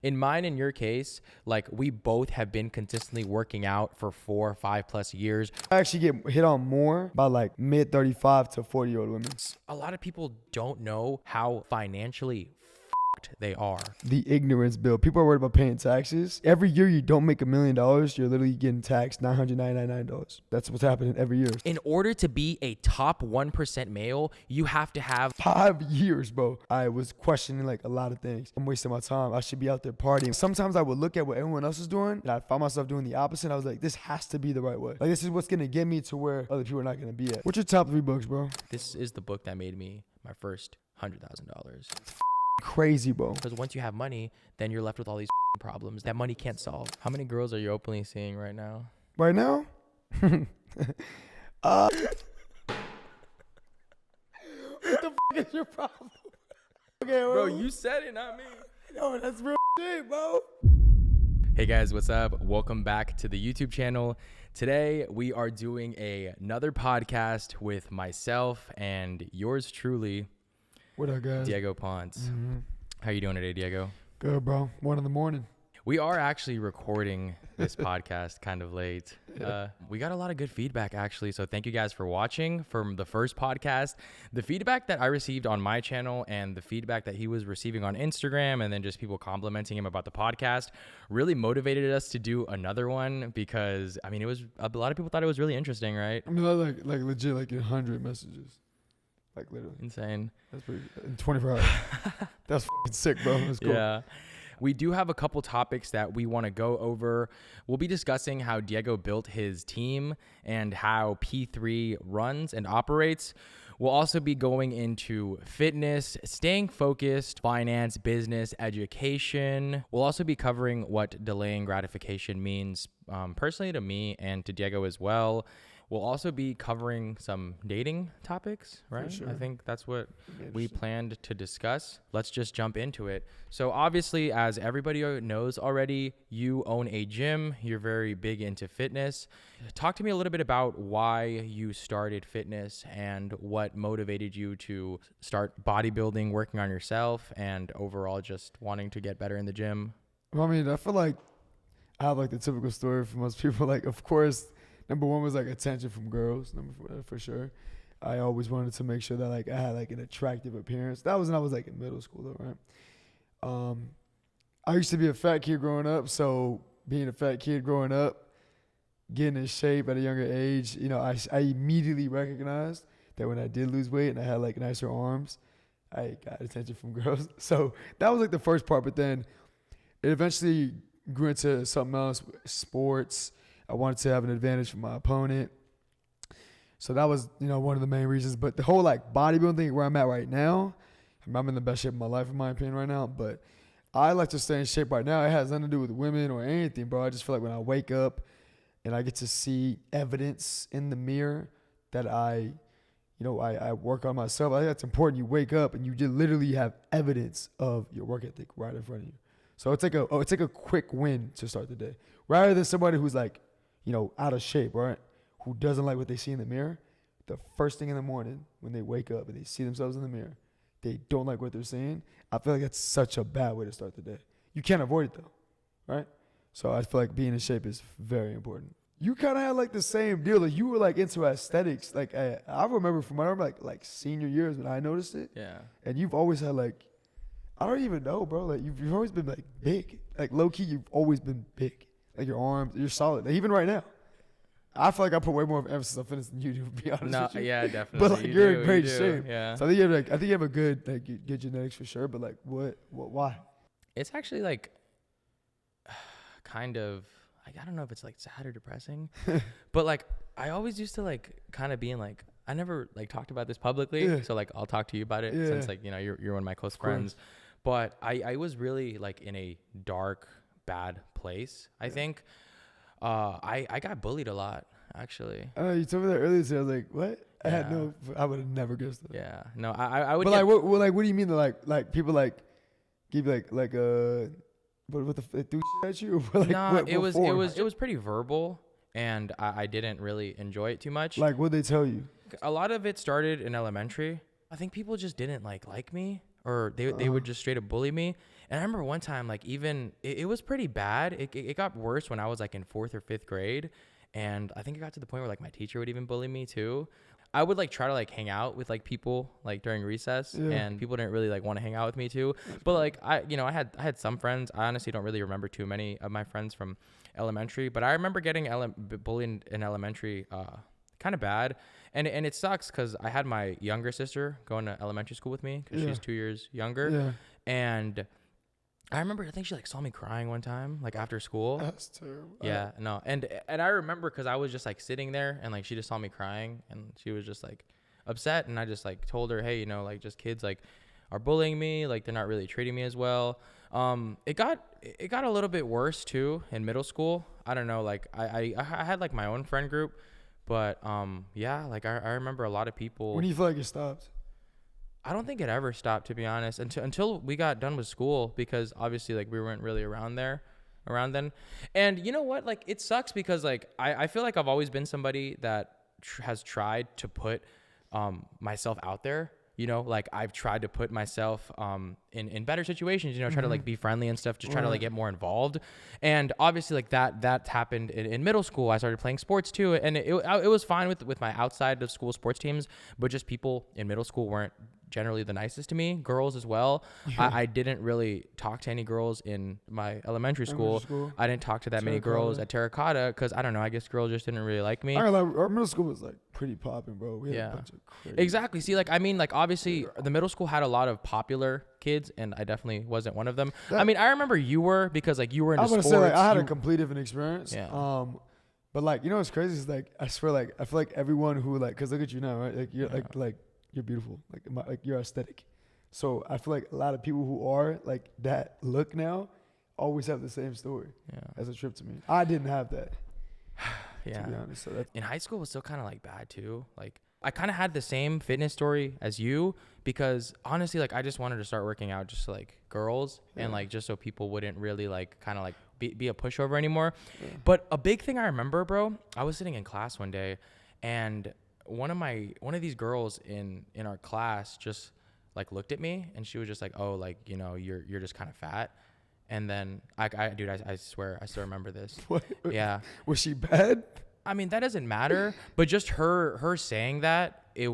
In mine and your case, like we both have been consistently working out for 4 or 5 plus years. I actually get hit on more by like mid 35 to 40-year-old women. A lot of people don't know how financially they are. The ignorance bill. People are worried about paying taxes. Every year you don't make $1 million, you're literally getting taxed $999. That's what's happening every year. In order to be a top 1% male, you have to have 5 years, bro. I was questioning like a lot of things. I'm wasting my time. I should be out there partying. Sometimes I would look at what everyone else is doing and I found myself doing the opposite. I was like, this has to be the right way. Like, this is what's going to get me to where other people are not going to be at. What's your top 3 books, bro? This is the book that made me my first $100,000. Crazy, bro. Because once you have money, then you're left with all these problems that money can't solve. How many girls are you openly seeing right now? Right now? What the is your problem? Okay, bro, you said it, not me. No, that's real shit, bro. Hey guys, what's up? Welcome back to the YouTube channel. Today we are doing another podcast with myself and yours truly. What up, guys? Diego Ponce. Mm-hmm. How you doing today, Diego? Good, bro. 1 a.m. We are actually recording this podcast kind of late. We got a lot of good feedback, actually. So thank you guys for watching from the first podcast. The feedback that I received on my channel and the feedback that he was receiving on Instagram and then just people complimenting him about the podcast really motivated us to do another one because, I mean, it was a lot of people thought it was really interesting, right? I mean, like legit, like 100 messages. Like literally. Insane. That's pretty, in 24 hours. That's fucking sick, bro. That's cool. Yeah. We do have a couple topics that we want to go over. We'll be discussing how Diego built his team and how P3 runs and operates. We'll also be going into fitness, staying focused, finance, business, education. We'll also be covering what delaying gratification means personally to me and to Diego as well. We'll also be covering some dating topics, right? Sure. I think that's what we planned to discuss. Let's just jump into it. So obviously, as everybody knows already, you own a gym. You're very big into fitness. Talk to me a little bit about why you started fitness and what motivated you to start bodybuilding, working on yourself, and overall just wanting to get better in the gym. Well, I mean, I feel like I have like the typical story for most people. Like, of course, number one was like attention from girls, for sure. I always wanted to make sure that like I had like an attractive appearance. That was when I was like in middle school though, right? I used to be a fat kid growing up, so being a fat kid growing up, getting in shape at a younger age, you know, I immediately recognized that when I did lose weight and I had like nicer arms, I got attention from girls. So that was like the first part, but then it eventually grew into something else, sports. I wanted to have an advantage from my opponent. So that was, you know, one of the main reasons. But the whole like bodybuilding thing where I'm at right now, I'm in the best shape of my life in my opinion right now. But I like to stay in shape right now. It has nothing to do with women or anything, bro. I just feel like when I wake up and I get to see evidence in the mirror that I work on myself. I think that's important. You wake up and you just literally have evidence of your work ethic right in front of you. So it's like a quick win to start the day. Rather than somebody who's like, you know, out of shape, right? Who doesn't like what they see in the mirror. The first thing in the morning when they wake up and they see themselves in the mirror, they don't like what they're seeing. I feel like that's such a bad way to start the day. You can't avoid it though, right? So I feel like being in shape is very important. You kind of had like the same deal. Like you were like into aesthetics. Like I remember from like senior years when I noticed it. Yeah. And you've always had like, I don't even know, bro. Like you've always been like big. Like low key, you've always been big. Like your arms, you're solid. Like, even right now, I feel like I put way more emphasis on fitness than you do. To be honest with you. Yeah, definitely. But like you're in great shape. Yeah. So I think you have a good good genetics for sure. But like why? It's actually like kind of like I don't know if it's like sad or depressing, but like I always used to like kind of being like I never like talked about this publicly. Yeah. So like I'll talk to you about it since like you know you're one of my close friends. But I was really like in a dark, bad place. I think I got bullied a lot actually. You told me that earlier today. I was like, what? Yeah. I would have never guessed that. Yeah, no, I would. But like, what do you mean that like people like give you like what the do shit at you? Or like, nah, it was pretty verbal, and I didn't really enjoy it too much. Like, what'd they tell you? A lot of it started in elementary. I think people just didn't like me. or they would just straight up bully me. And I remember one time, like, even it was pretty bad. It got worse when I was like in 4th or 5th grade. And I think it got to the point where like my teacher would even bully me too. I would like try to like hang out with like people like during recess, and people didn't really like want to hang out with me too. But like I had some friends. I honestly don't really remember too many of my friends from elementary, but I remember getting bullied in elementary kind of bad. And it sucks because I had my younger sister going to elementary school with me because she's 2 years younger. Yeah. And I remember, I think she like saw me crying one time, like after school. That's terrible. Yeah, no. And I remember because I was just like sitting there and like she just saw me crying and she was just like upset. And I just like told her, hey, like just kids like are bullying me. Like they're not really treating me as well. It got a little bit worse too in middle school. I don't know. Like I had like my own friend group, but yeah, like I remember a lot of people. When do you feel like it stopped? I don't think it ever stopped, to be honest, until we got done with school, because obviously like we weren't really around then. And you know what? Like it sucks because like I feel like I've always been somebody that has tried to put myself out there. Like I've tried to put myself in better situations, try to like be friendly and stuff, just try to like get more involved. And obviously like that happened in middle school. I started playing sports too. And it was fine with my outside of school sports teams, but just people in middle school weren't generally the nicest to me, girls as well. I didn't really talk to any girls in my elementary school. I didn't talk to that many girls at Terracotta because I don't know, I guess girls just didn't really like me. Our middle school was like pretty popping, bro. We had a bunch of crazy. Exactly. See, like I mean, like obviously the middle school had a lot of popular kids, and I definitely wasn't one of them. I mean, I remember you were, because like you were into sports. I was gonna say, like, I had a complete different experience. Yeah. But like, what's crazy is like I feel like everyone who like, cause look at you now, right? Like you're like you're beautiful, like you're aesthetic. So I feel like a lot of people who are like that look now always have the same story as a trip to me. I didn't have that. Yeah. To be honest. So in high school was still kind of like bad too. Like I kind of had the same fitness story as you, because honestly, like I just wanted to start working out just like girls and like just so people wouldn't really like kind of like be a pushover anymore. Yeah. But a big thing I remember, bro, I was sitting in class one day and one of these girls in our class just like looked at me and she was just like, oh, like, you're just kind of fat. And then I swear I still remember this. What? Yeah. Was she bad? I mean, that doesn't matter, but just her saying that, it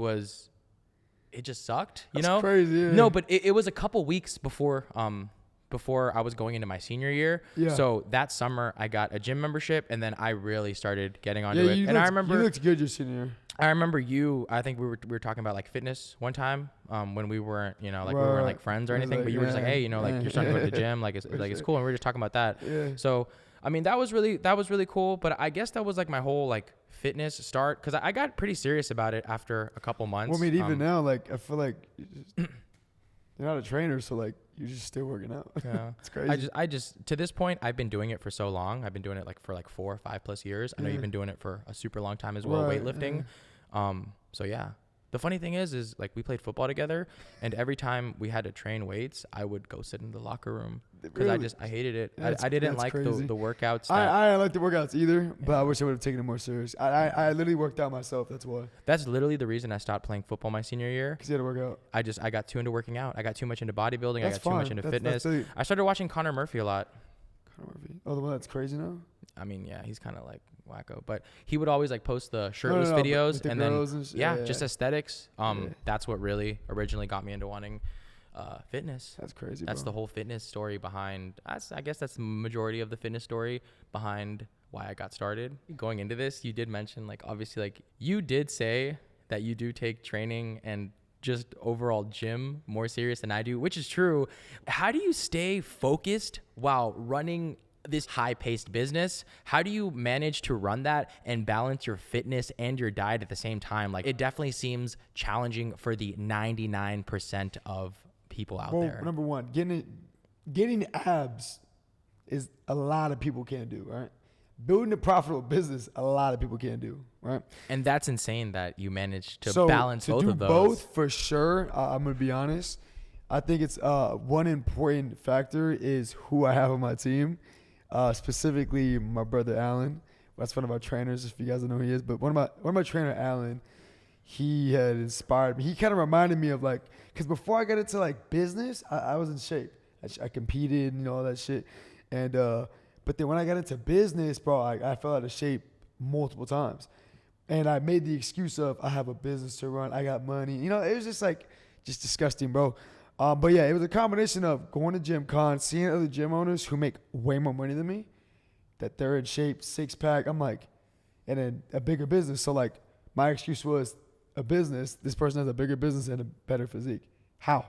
just sucked, That's crazy. Yeah. No, but it was a couple weeks before I was going into my senior year. Yeah. So that summer I got a gym membership, and then I really started getting onto it. And I remember you looked good your senior year. I remember I think we were talking about like fitness one time, when we weren't, we weren't like friends or anything, but you were just like, hey, like you're starting to go to the gym, like it's cool. And we were just talking about that. Yeah. So, I mean, that was really cool. But I guess that was like my whole like fitness start, because I got pretty serious about it after a couple months. Well, I mean, even now, like I feel like you're not a trainer, so like you're just still working out. Yeah. It's crazy. I just to this point, I've been doing it for so long. I've been doing it like for like 4 or 5 plus years. I know you've been doing it for a super long time as well, weightlifting. So yeah. The funny thing is like we played football together, and every time we had to train weights, I would go sit in the locker room because I hated it. I didn't like the workouts. I didn't like the workouts either, but I wish I would have taken it more serious. I literally worked out myself. That's why. That's literally the reason I stopped playing football my senior year. Because you had to work out. I got too into working out. I got too much into bodybuilding. I got too much into fitness. I started watching Conor Murphy a lot. Conor Murphy? Oh, the one that's crazy now? I mean, yeah, he's kind of like wacko, but he would always like post the shirtless videos and then just aesthetics. That's what really originally got me into wanting fitness. That's crazy. That's the whole fitness story behind. I guess that's the majority of the fitness story behind why I got started. Going into this, you did mention like obviously like you did say that you do take training and just overall gym more serious than I do, which is true. How do you stay focused while running this high-paced business? How do you manage to run that and balance your fitness and your diet at the same time? Like it definitely seems challenging for the 99% of people out there. Number one, getting abs is a lot of people can't do, right? Building a profitable business, a lot of people can't do, right? And that's insane that you managed to balance both of those. Both for sure. I'm gonna be honest. I think it's one important factor is who I have on my team. Specifically my brother Alan. That's one of our trainers, if you guys don't know who he is. But one of my trainer, Alan, he had inspired me. He kind of reminded me of like, because before I got into like business, I was in shape. I competed and all that shit. And, but then when I got into business, bro, I fell out of shape multiple times. And I made the excuse of, I have a business to run. I got money. It was just like, just disgusting, bro. But yeah, it was a combination of going to gym con, seeing other gym owners who make way more money than me, that they're in shape, 6-pack. I'm like, and then a bigger business. So like, my excuse was a business. This person has a bigger business and a better physique. How?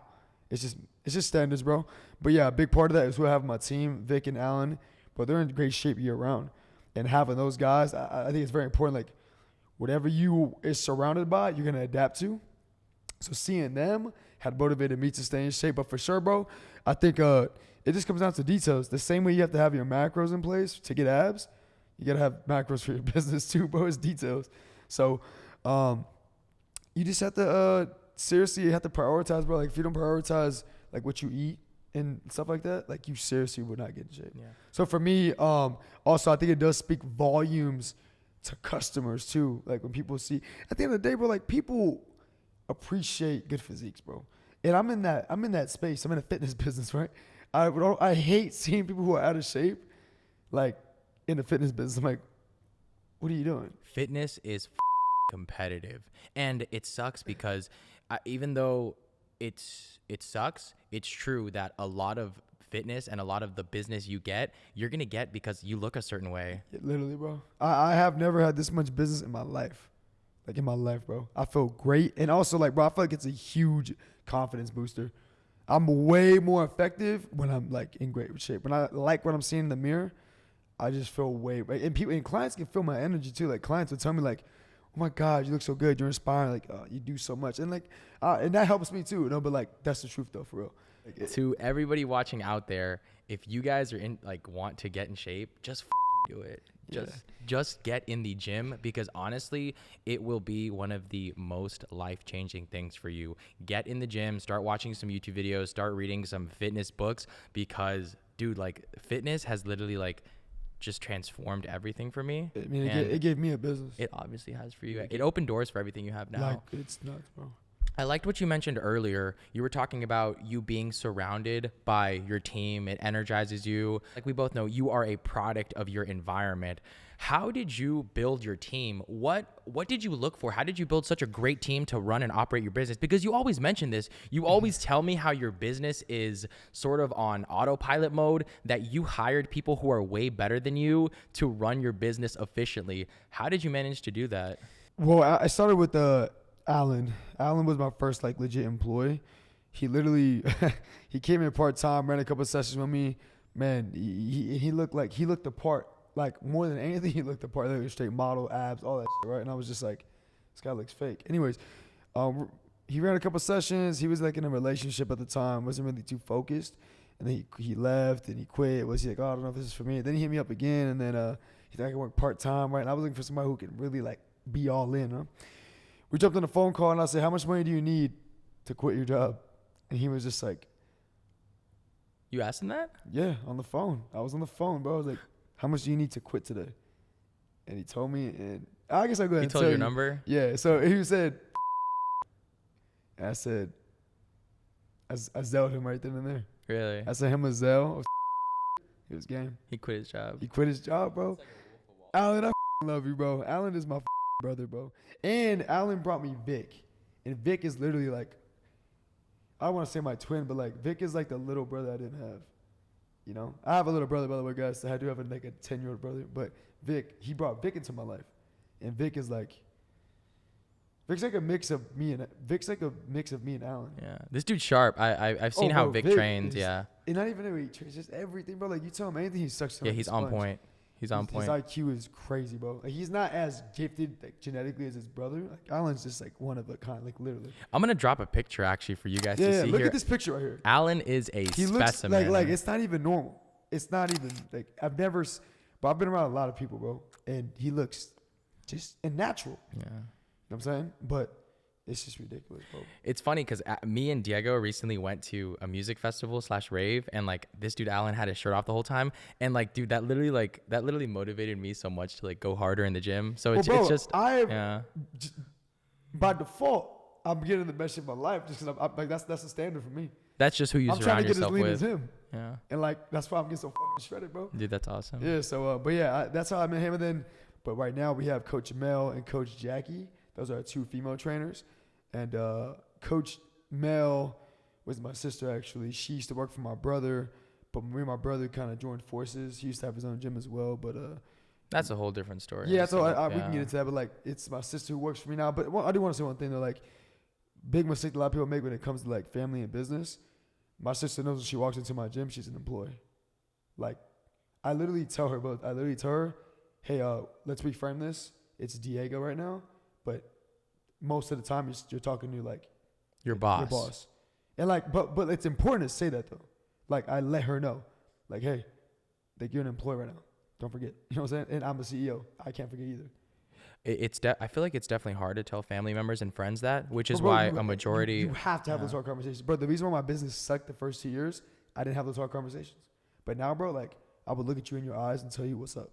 It's just standards, bro. But yeah, a big part of that is who I have on my team, Vic and Alan. But they're in great shape year round. And having those guys, I think it's very important. Like, whatever you is surrounded by, you're gonna adapt to. So seeing them had motivated me to stay in shape. But for sure, bro, I think it just comes down to details. The same way you have to have your macros in place to get abs, you gotta have macros for your business too, bro. It's details. So you just have to seriously, you have to prioritize, bro. Like if you don't prioritize like what you eat and stuff like that, like you seriously would not get in shape. Yeah. So for me, also I think it does speak volumes to customers too. Like when people see, at the end of the day, bro, like people appreciate good physiques, bro. And I'm in that space. I'm in a fitness business, right? I hate seeing people who are out of shape, like in the fitness business. I'm like, what are you doing? Fitness is competitive, and it sucks because even though it sucks, it's true that a lot of fitness and a lot of the business you're gonna get because you look a certain way. Yeah, literally, bro. I have never had this much business in my life. Like in my life, bro. I feel great. And also like, bro, I feel like it's a huge confidence booster. I'm way more effective when I'm like in great shape. When I like what I'm seeing in the mirror, I just feel way, and people and clients can feel my energy too. Like clients will tell me like, oh my God, you look so good. You're inspiring. Like, you do so much. And like, and that helps me too, But like, that's the truth though, for real. Like, to everybody watching out there, if you guys are want to get in shape, just do it. Just get in the gym, because honestly, it will be one of the most life-changing things for you. Get in the gym, start watching some YouTube videos, start reading some fitness books, because dude, like fitness has literally like just transformed everything for me. I mean, it gave me a business. It obviously has for you. It opened doors for everything you have now. Like, it's nuts, bro. I liked what you mentioned earlier. You were talking about you being surrounded by your team. It energizes you. Like we both know, you are a product of your environment. How did you build your team? What did you look for? How did you build such a great team to run and operate your business? Because you always mention this. You always tell me how your business is sort of on autopilot mode, that you hired people who are way better than you to run your business efficiently. How did you manage to do that? Well, I started with Alan. Alan was my first like legit employee. He literally he came in part-time, ran a couple of sessions with me. Man, he looked the part. Like more than anything, he looked the part. Like straight model, abs, all that shit, right? And I was just like, this guy looks fake. Anyways, he ran a couple of sessions. He was like in a relationship at the time, wasn't really too focused. And then he left and he quit. Was he like, oh, I don't know if this is for me. And then he hit me up again, and then he's like, I can work part-time, right? And I was looking for somebody who could really like be all in, huh? We jumped on a phone call and I said, how much money do you need to quit your job? And he was just like, you asked him that? Yeah, on the phone. I was on the phone, bro. I was like, how much do you need to quit today? And he told me, and I guess I'll go ahead and tell you. He told you your number? Yeah, so he said, and I said, I zelled him right then and there. Really? I sent him a Zell. He was game. He quit his job. He quit his job, bro. Alan, I love you, bro. Alan is my brother, bro. And Alan brought me Vic. And Vic is literally like, I don't want to say my twin, but like Vic is like the little brother I didn't have. You know? I have a little brother, by the way, guys. So I do have a 10-year-old brother. But Vic, he brought Vic into my life. And Vic's like a mix of me and Alan. Yeah. This dude's sharp. I've seen how Vic trains, yeah. And not even the way he trains, just everything, bro. Like you tell him anything, he sucks. Yeah, he's on point. He's on point. His IQ is crazy, bro. Like, he's not as gifted like, genetically as his brother. Like Alan's just like one of a kind, like literally. I'm gonna drop a picture actually for you guys to see. Look here. at this picture right here. Alan is a specimen. Looks like it's not even normal. It's not even like I've been around a lot of people, bro, and he looks just natural. Yeah. You know what I'm saying? But it's just ridiculous, bro. It's funny because me and Diego recently went to a music festival / rave, and like this dude Alan had his shirt off the whole time, and like dude, that literally motivated me so much to like go harder in the gym. So it's just by default, I'm getting the best shit of my life just because I'm like that's the standard for me. That's just who you I'm trying surround to get as yourself lean with. as him, Yeah. and like that's why I'm getting so fucking shredded, bro. Dude, that's awesome. Yeah. So, but yeah, that's how I met him. And then, but right now we have Coach Mel and Coach Jackie. Those are our 2 female trainers, and Coach Mel was my sister actually. She used to work for my brother, but me and my brother kind of joined forces. He used to have his own gym as well, but That's a whole different story. yeah. So we can get into that, but like it's my sister who works for me now. But I do want to say one thing though, like big mistake a lot of people make when it comes to like family and business. My sister knows when she walks into my gym, she's an employee. Like I literally tell her, hey, let's reframe this. It's Diego right now, but most of the time you're talking to like your boss. Your boss. And like, but it's important to say that though. Like I let her know, like, hey, like you're an employee right now. Don't forget. You know what I'm saying? And I'm a CEO. I can't forget either. I feel like it's definitely hard to tell family members and friends that, which is Bro, why a majority. You have to have those hard conversations, bro. The reason why my business sucked the first 2 years, I didn't have those hard conversations. But now, bro, like I would look at you in your eyes and tell you what's up.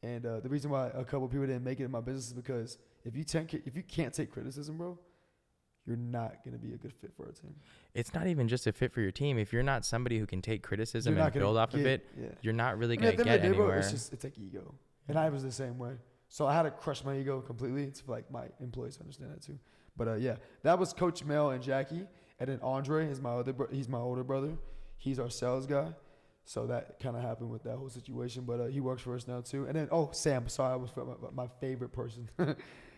And the reason why a couple of people didn't make it in my business is because if you can't take criticism, bro, you're not going to be a good fit for our team. It's not even just a fit for your team. If you're not somebody who can take criticism and build off of it, you're not really going to get anywhere. Bro, it's like ego. And I was the same way. So I had to crush my ego completely to like my employees understand that too. But yeah, that was Coach Mel and Jackie. And then Andre is he's my older brother. He's our sales guy. So that kind of happened with that whole situation. But he works for us now too. And then, Sam. Sorry, I was my favorite person.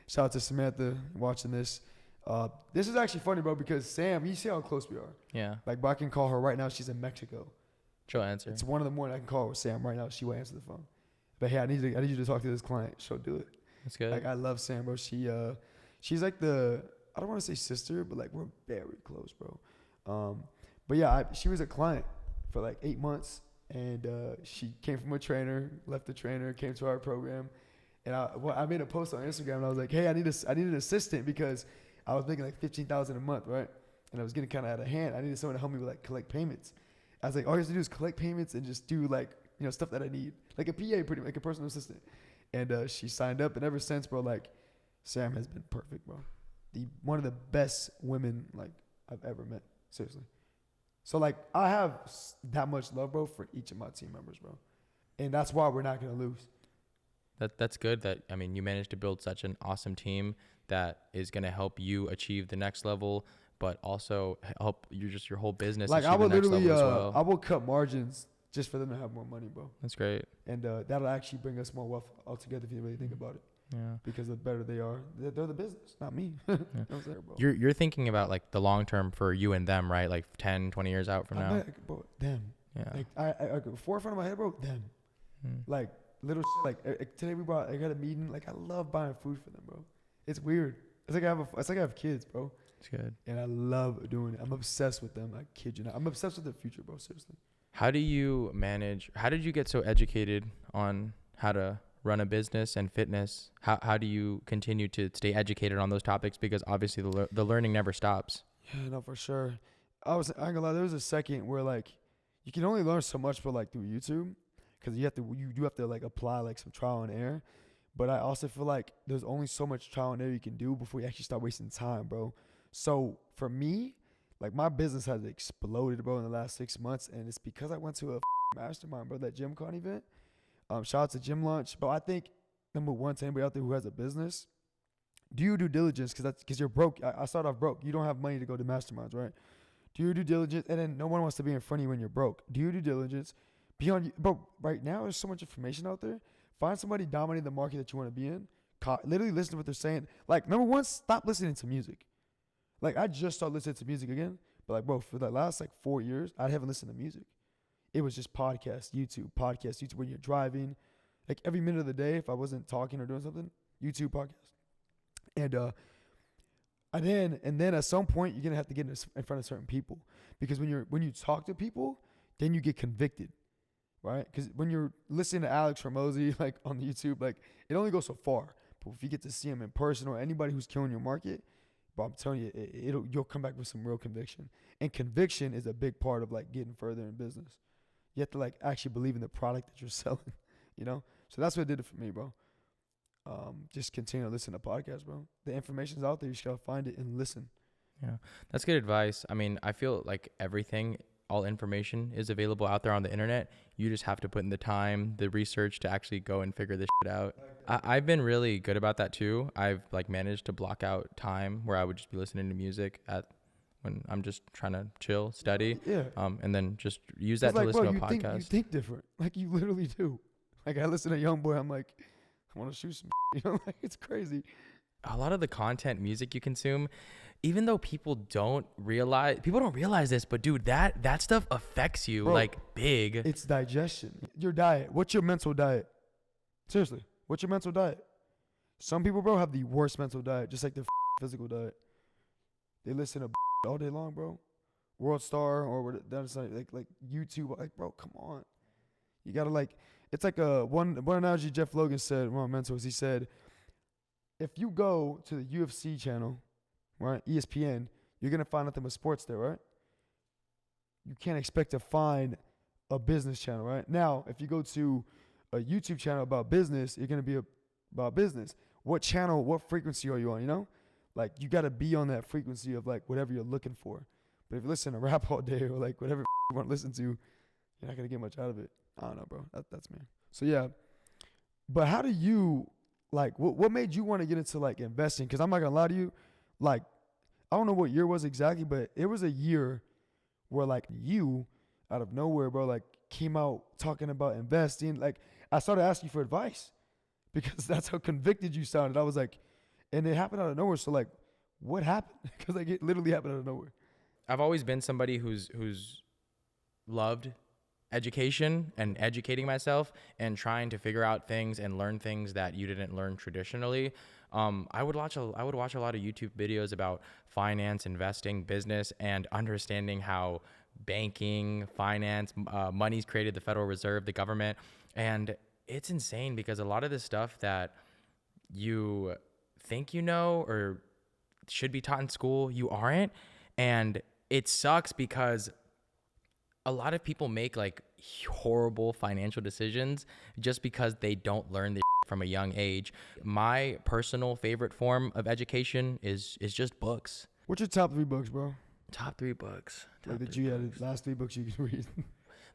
Shout out to Samantha watching this. This is actually funny, bro, because Sam, you see how close we are. Yeah. Like, bro, I can call her right now. She's in Mexico. She'll answer. It's 1 a.m. I can call her with Sam right now. She will answer the phone. But hey, I need you to talk to this client. She'll do it. That's good. Like I love Sam, bro. She's like I don't want to say sister, but like we're very close, bro. But yeah, she was a client for like 8 months, and she came from a trainer, left the trainer, came to our program, and I made a post on Instagram, and I was like, hey, I need an assistant because I was making like $15,000 a month, right? And I was getting kind of out of hand. I needed someone to help me with like collect payments. I was like, all you have to do is collect payments and just do like stuff that I need, like a PA, pretty much, like a personal assistant. And she signed up, and ever since, bro, like Sam has been perfect, bro. One of the best women like I've ever met, seriously. So like I have that much love, bro, for each of my team members, bro, and that's why we're not gonna lose. That's good. That you managed to build such an awesome team that is gonna help you achieve the next level, but also help your whole business. Like achieve I would the next literally, level as well. I will cut margins just for them to have more money, bro. That's great. And that'll actually bring us more wealth altogether if you really think about it. Yeah. Because the better they are, they're the business, not me. Yeah. You're thinking about like the long term for you and them, right? Like 10, 20 years out from now. Bro, them. Yeah. Like I forefront of my head, bro. Them. Like little shit. Like today I got a meeting. Like I love buying food for them, bro. It's weird. It's like I have kids, bro. It's good. And I love doing it. I'm obsessed with them. I kid you not. I'm obsessed with their future, bro. Seriously. How did you get so educated on how to run a business and fitness? How do you continue to stay educated on those topics? Because obviously the learning never stops. Yeah, no, for sure. I ain't gonna lie, there was a second where like you can only learn so much, but like through YouTube, because you do have to like apply like some trial and error. But I also feel like there's only so much trial and error you can do before you actually start wasting time, bro. So for me, like my business has exploded, bro, in the last 6 months, and it's because I went to a mastermind, bro, that GymCon event. Shout out to Gym Lunch. But I think, number one, to anybody out there who has a business, do your due diligence because you're broke. I started off broke. You don't have money to go to masterminds, right? Do your due diligence, and then no one wants to be in front of you when you're broke. Do your due diligence. Bro, right now there's so much information out there. Find somebody dominating the market that you want to be in. Literally listen to what they're saying. Like, number one, stop listening to music. Like, I just started listening to music again. But like, bro, for the last like 4 years, I haven't listened to music. It was just podcast, YouTube when you're driving. Like every minute of the day, if I wasn't talking or doing something, YouTube podcast. And then at some point, you're gonna have to get in front of certain people, because when you talk to people, then you get convicted, right? Because when you're listening to Alex Hormozy like on YouTube, like it only goes so far. But if you get to see him in person or anybody who's killing your market, but I'm telling you, you'll come back with some real conviction. And conviction is a big part of like getting further in business. You have to like actually believe in the product that you're selling, you know? So that's what did it for me, bro. just continue to listen to podcasts, bro. The information's out there. You just gotta find it and listen. Yeah, that's good advice. I mean, I feel like all information is available out there on the internet. You just have to put in the time, the research to actually go and figure this shit out. I've been really good about that too. I've like managed to block out time where I would just be listening to music when I'm just trying to chill, study. Yeah. And then just use that to like, listen bro, to a podcast. You think different. Like you literally do. Like I listen to YoungBoy, I'm like, I want to shoot some. You know, like it's crazy. A lot of the content, music you consume, even though people don't realize this, but dude, that stuff affects you, bro, like big. It's digestion. Your diet. What's your mental diet? Seriously, what's your mental diet? Some people, bro, have the worst mental diet, just like their physical diet. They listen to all day long, bro. World Star or that's like YouTube. Like, bro, come on. You gotta like. It's like one analogy Jeff Logan said, one of my mentors. He said, if you go to the UFC channel, right, ESPN, you're going to find nothing but sports there, right? You can't expect to find a business channel, right? Now, if you go to a YouTube channel about business, you're going to be about business. What channel, what frequency are you on, you know? Like, you got to be on that frequency of, like, whatever you're looking for. But if you listen to rap all day or, like, whatever you want to listen to, you're not going to get much out of it. I don't know, bro. That's me. So, yeah. But how do you, like, what made you want to get into, like, investing? Because I'm not going to lie to you. Like, I don't know what year it was exactly, but it was a year where, like, you, out of nowhere, bro, like, came out talking about investing. Like, I started asking you for advice because that's how convicted you sounded. I was like, and it happened out of nowhere. So, like, what happened? Because, like, it literally happened out of nowhere. I've always been somebody who's loved education and educating myself and trying to figure out things and learn things that you didn't learn traditionally. I would watch a lot of YouTube videos about finance, investing, business, and understanding how banking, finance, money's created, the Federal Reserve, the government. And it's insane because a lot of the stuff that you think you know or should be taught in school, you aren't. And it sucks because a lot of people make like horrible financial decisions just because they don't learn this from a young age. My personal favorite form of education is just books. What's your top 3 books, bro? Top 3 books. Like the last 3 books you can read.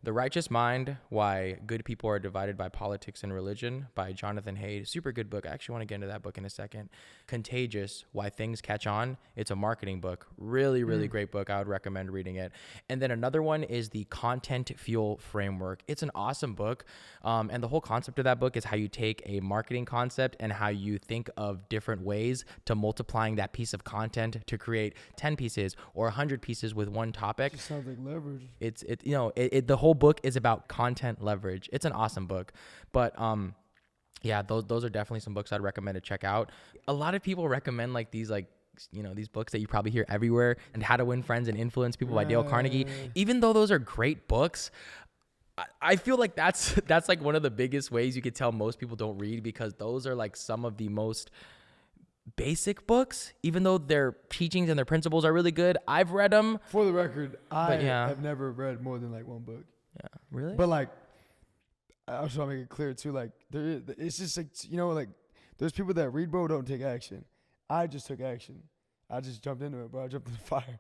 The Righteous Mind, Why Good People Are Divided by Politics and Religion by Jonathan Haidt. Super good book. I actually want to get into that book in a second. Contagious, Why Things Catch On. It's a marketing book. Really, really great book. I would recommend reading it. And then another one is the Content Fuel Framework. It's an awesome book. And the whole concept of that book is how you take a marketing concept and how you think of different ways to multiplying that piece of content to create 10 pieces or 100 pieces with one topic. It sounds like leverage. The whole book is about content leverage. It's an awesome book. But yeah, those are definitely some books I'd recommend to check out. A lot of people recommend like these books that you probably hear everywhere, and How to Win Friends and Influence People by Dale Carnegie. Even though those are great books, I feel like that's like one of the biggest ways you could tell most people don't read, because those are like some of the most basic books, even though their teachings and their principles are really good. I've read them. For the record, I have never read more than like one book. Yeah, really? But like, I just want to make it clear too, like it's just like, like there's people that read, bro, don't take action. I just took action. I just jumped into it, bro. I jumped in the fire.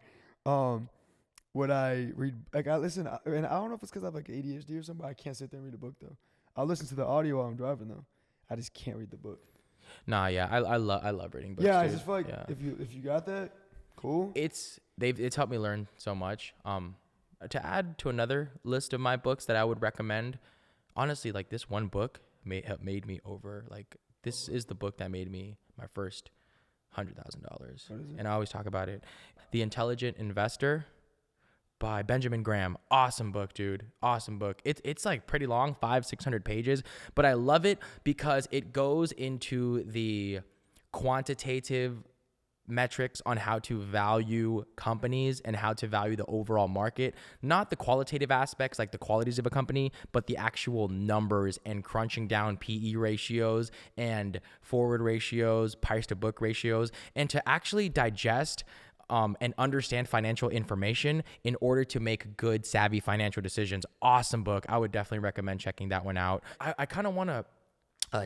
When I read, like I listen, and I don't know if it's because I have like ADHD or something, but I can't sit there and read a book though. I'll listen to the audio while I'm driving though. I just can't read the book. Nah, yeah, I love reading books. Yeah, dude. I just feel like if you got that, cool. It's helped me learn so much. To add to another list of my books that I would recommend, honestly, like this one book made me over. Like this is the book that made me my first $100,000, and I always talk about it. The Intelligent Investor by Benjamin Graham. Awesome book, dude. Awesome book. It's like pretty long, 500-600 pages, but I love it because it goes into the quantitative metrics on how to value companies and how to value the overall market, not the qualitative aspects like the qualities of a company, but the actual numbers and crunching down PE ratios and forward ratios, price to book ratios, and to actually digest and understand financial information in order to make good, savvy financial decisions. Awesome book. I would definitely recommend checking that one out. I kind of want to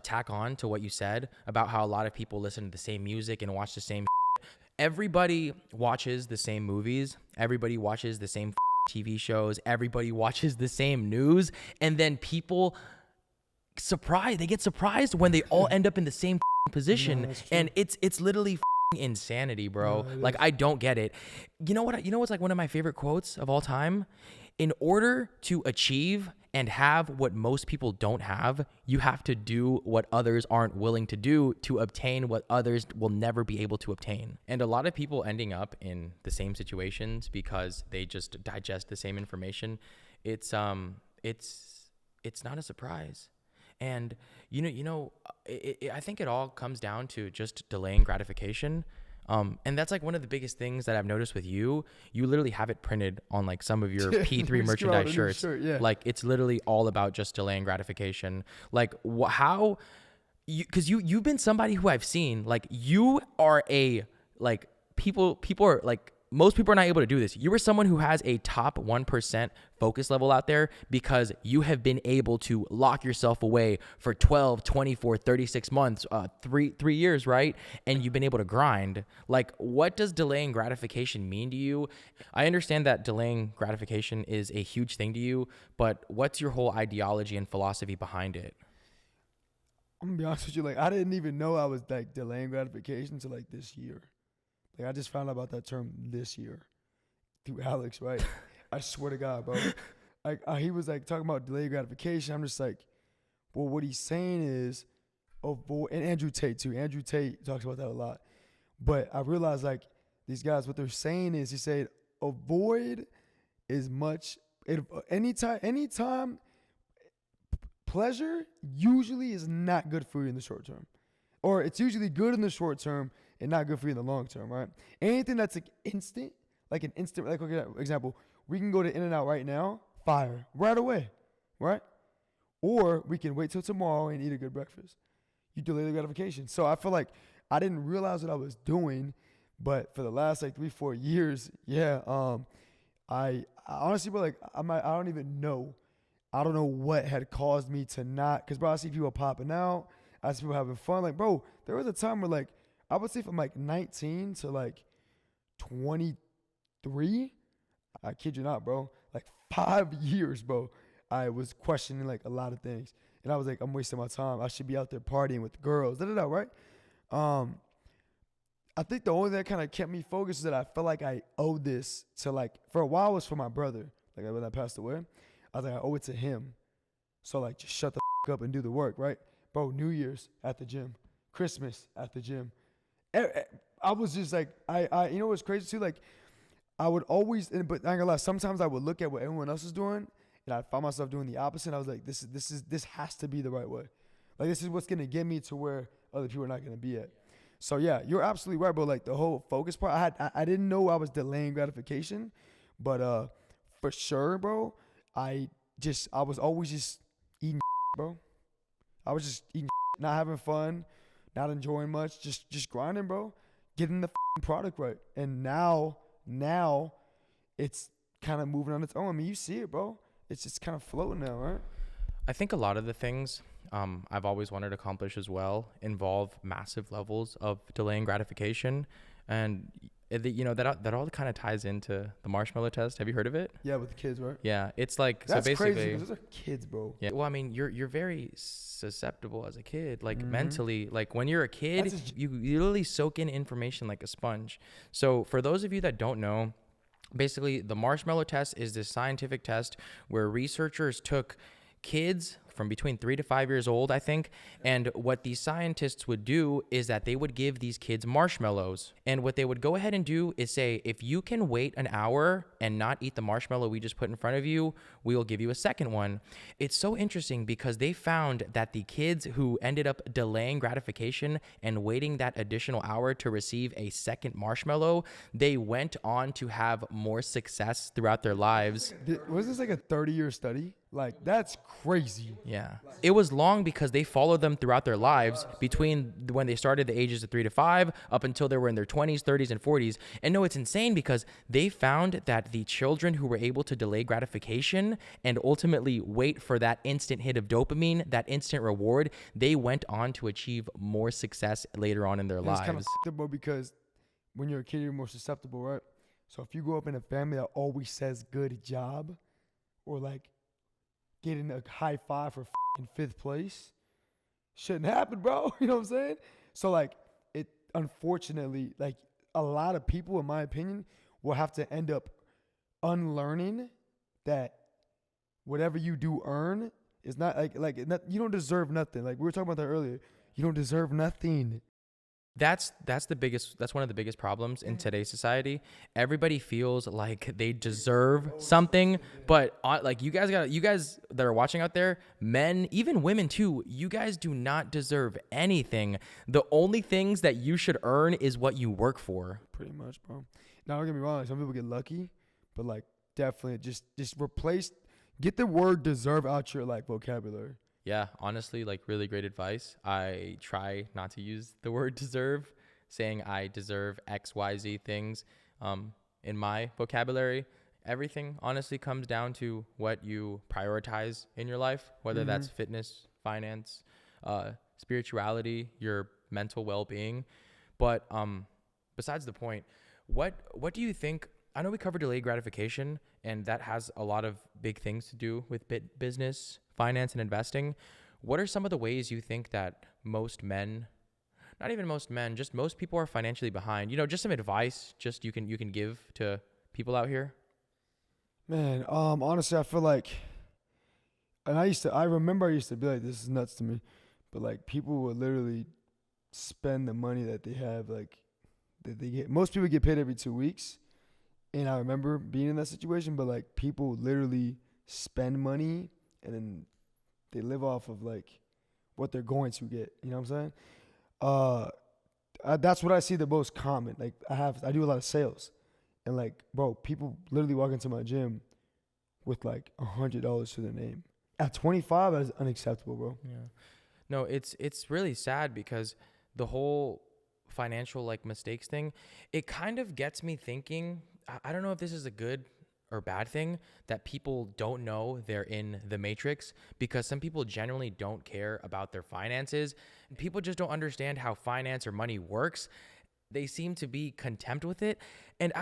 tack on to what you said about how a lot of people listen to the same music and watch the same. Everybody watches the same movies. Everybody watches the same TV shows. Everybody watches the same news. And then people they get surprised when they all end up in the same position. No, And it's literally insanity, bro. No, Like, I don't get it. You know what? You know what's like one of my favorite quotes of all time? In order to achieve and have what most people don't have, you have to do what others aren't willing to do to obtain what others will never be able to obtain. And a lot of people ending up in the same situations because they just digest the same information. It's not a surprise. And I think it all comes down to just delaying gratification. And that's like one of the biggest things that I've noticed with you. You literally have it printed on like some of your P3 merchandise shirts. Shirt. Like, it's literally all about just delaying gratification. Like, how because you've been somebody who I've seen, like, you are people are like, most people are not able to do this. You are someone who has a top 1% focus level out there because you have been able to lock yourself away for 12, 24, 36 months, 3 years, right? And you've been able to grind. Like, what does delaying gratification mean to you? I understand that delaying gratification is a huge thing to you, but what's your whole ideology and philosophy behind it? I'm gonna be honest with you. Like, I didn't even know I was like delaying gratification until like this year. Like, I just found out about that term this year through Alex, right? I swear to God, bro. Like, he was like talking about delayed gratification. I'm just like, well, what he's saying is avoid, and Andrew Tate too. Andrew Tate talks about that a lot. But I realized, like, these guys, what they're saying is, he said, avoid as much, anytime pleasure usually is not good for you in the short term. Or it's usually good in the short term and not good for you in the long term, right? Anything that's like instant, like okay, example, we can go to In-N-Out right now, fire, right away, right? Or we can wait till tomorrow and eat a good breakfast. You delay the gratification. So I feel like I didn't realize what I was doing, but for the last like 3-4 years, I honestly, bro, like, I don't even know. I don't know what had caused me to not, because, bro, I see people popping out. I see people having fun. Like, bro, there was a time where, like, I would say from like 19 to like 23, I kid you not, bro, like 5 years, bro, I was questioning like a lot of things. And I was like, I'm wasting my time. I should be out there partying with girls, right? I think the only thing that kind of kept me focused is that I felt like I owed this to, like, for a while it was for my brother. Like, when I passed away, I was like, I owe it to him. So, like, just shut the up and do the work, right? Bro, New Year's at the gym, Christmas at the gym. I was just like, I you know what's crazy too? Like, I would always, but I ain't gonna lie, sometimes I would look at what everyone else is doing and I found myself doing the opposite. I was like, this has to be the right way. Like, this is what's gonna get me to where other people are not gonna be at. So yeah, you're absolutely right, bro. Like, the whole focus part, I didn't know I was delaying gratification, but for sure, bro, I was always just eating, bro. I was just eating, not having fun, not enjoying much, just grinding, bro. Getting the product right. And now it's kind of moving on its own. I mean, you see it, bro. It's just kind of floating now, right? I think a lot of the things I've always wanted to accomplish as well involve massive levels of delaying gratification. And that all kind of ties into the marshmallow test. Have you heard of it? Yeah, with the kids, right? Yeah, it's like, that's so basically crazy because those are kids, bro. Yeah, well, I mean, you're very susceptible as a kid, like mentally. Like, when you're a kid, you literally soak in information like a sponge. So for those of you that don't know, basically the marshmallow test is this scientific test where researchers took kids from between 3 to 5 years old, I think. And what these scientists would do is that they would give these kids marshmallows. And what they would go ahead and do is say, if you can wait an hour and not eat the marshmallow we just put in front of you, we will give you a second one. It's so interesting because they found that the kids who ended up delaying gratification and waiting that additional hour to receive a second marshmallow, they went on to have more success throughout their lives. Was this like a 30-year study? Like, that's crazy. Yeah. It was long because they followed them throughout their lives between when they started the ages of 3 to 5 up until they were in their 20s, 30s, and 40s. And no, it's insane because they found that the children who were able to delay gratification and ultimately wait for that instant hit of dopamine, that instant reward, they went on to achieve more success later on in their And lives. it's kind of susceptible because when you're a kid, you're more susceptible, right? So if you grow up in a family that always says good job or like getting a high five for fifth place, shouldn't happen, bro. You know what I'm saying? So like it, unfortunately, like a lot of people, in my opinion, will have to end up unlearning that whatever you do earn is not you don't deserve nothing. Like we were talking about that earlier. You don't deserve nothing. That's one of the biggest problems in today's society. Everybody feels like they deserve something, but like you guys that are watching out there, men, even women too, you guys do not deserve anything. The only things that you should earn is what you work for. Pretty much, bro. Now don't get me wrong, like some people get lucky, but like definitely just get the word deserve out your like vocabulary. Yeah, honestly, like really great advice. I try not to use the word deserve, saying I deserve X, Y, Z things in my vocabulary. Everything honestly comes down to what you prioritize in your life, whether that's fitness, finance, spirituality, your mental well-being. But besides the point, what do you think? I know we covered delayed gratification, and that has a lot of big things to do with business, finance, and investing. What are some of the ways you think that most men, not even most men, just most people are financially behind? You know, just some advice just you can give to people out here. Man, honestly, I feel like, and I remember I used to be like, this is nuts to me, but like people would literally spend the money that they have, like that they get. Most people get paid every 2 weeks. And I remember being in that situation, but like people literally spend money and then they live off of like what they're going to get. You know what I'm saying? That's what I see the most common. Like I do a lot of sales, and like bro, people literally walk into my gym with like $100 to their name. At 25, that is unacceptable, bro. Yeah. No, it's really sad because the whole financial like mistakes thing, it kind of gets me thinking. I don't know if this is a good or bad thing that people don't know they're in the matrix, because some people generally don't care about their finances. People just don't understand how finance or money works. They seem to be content with it. And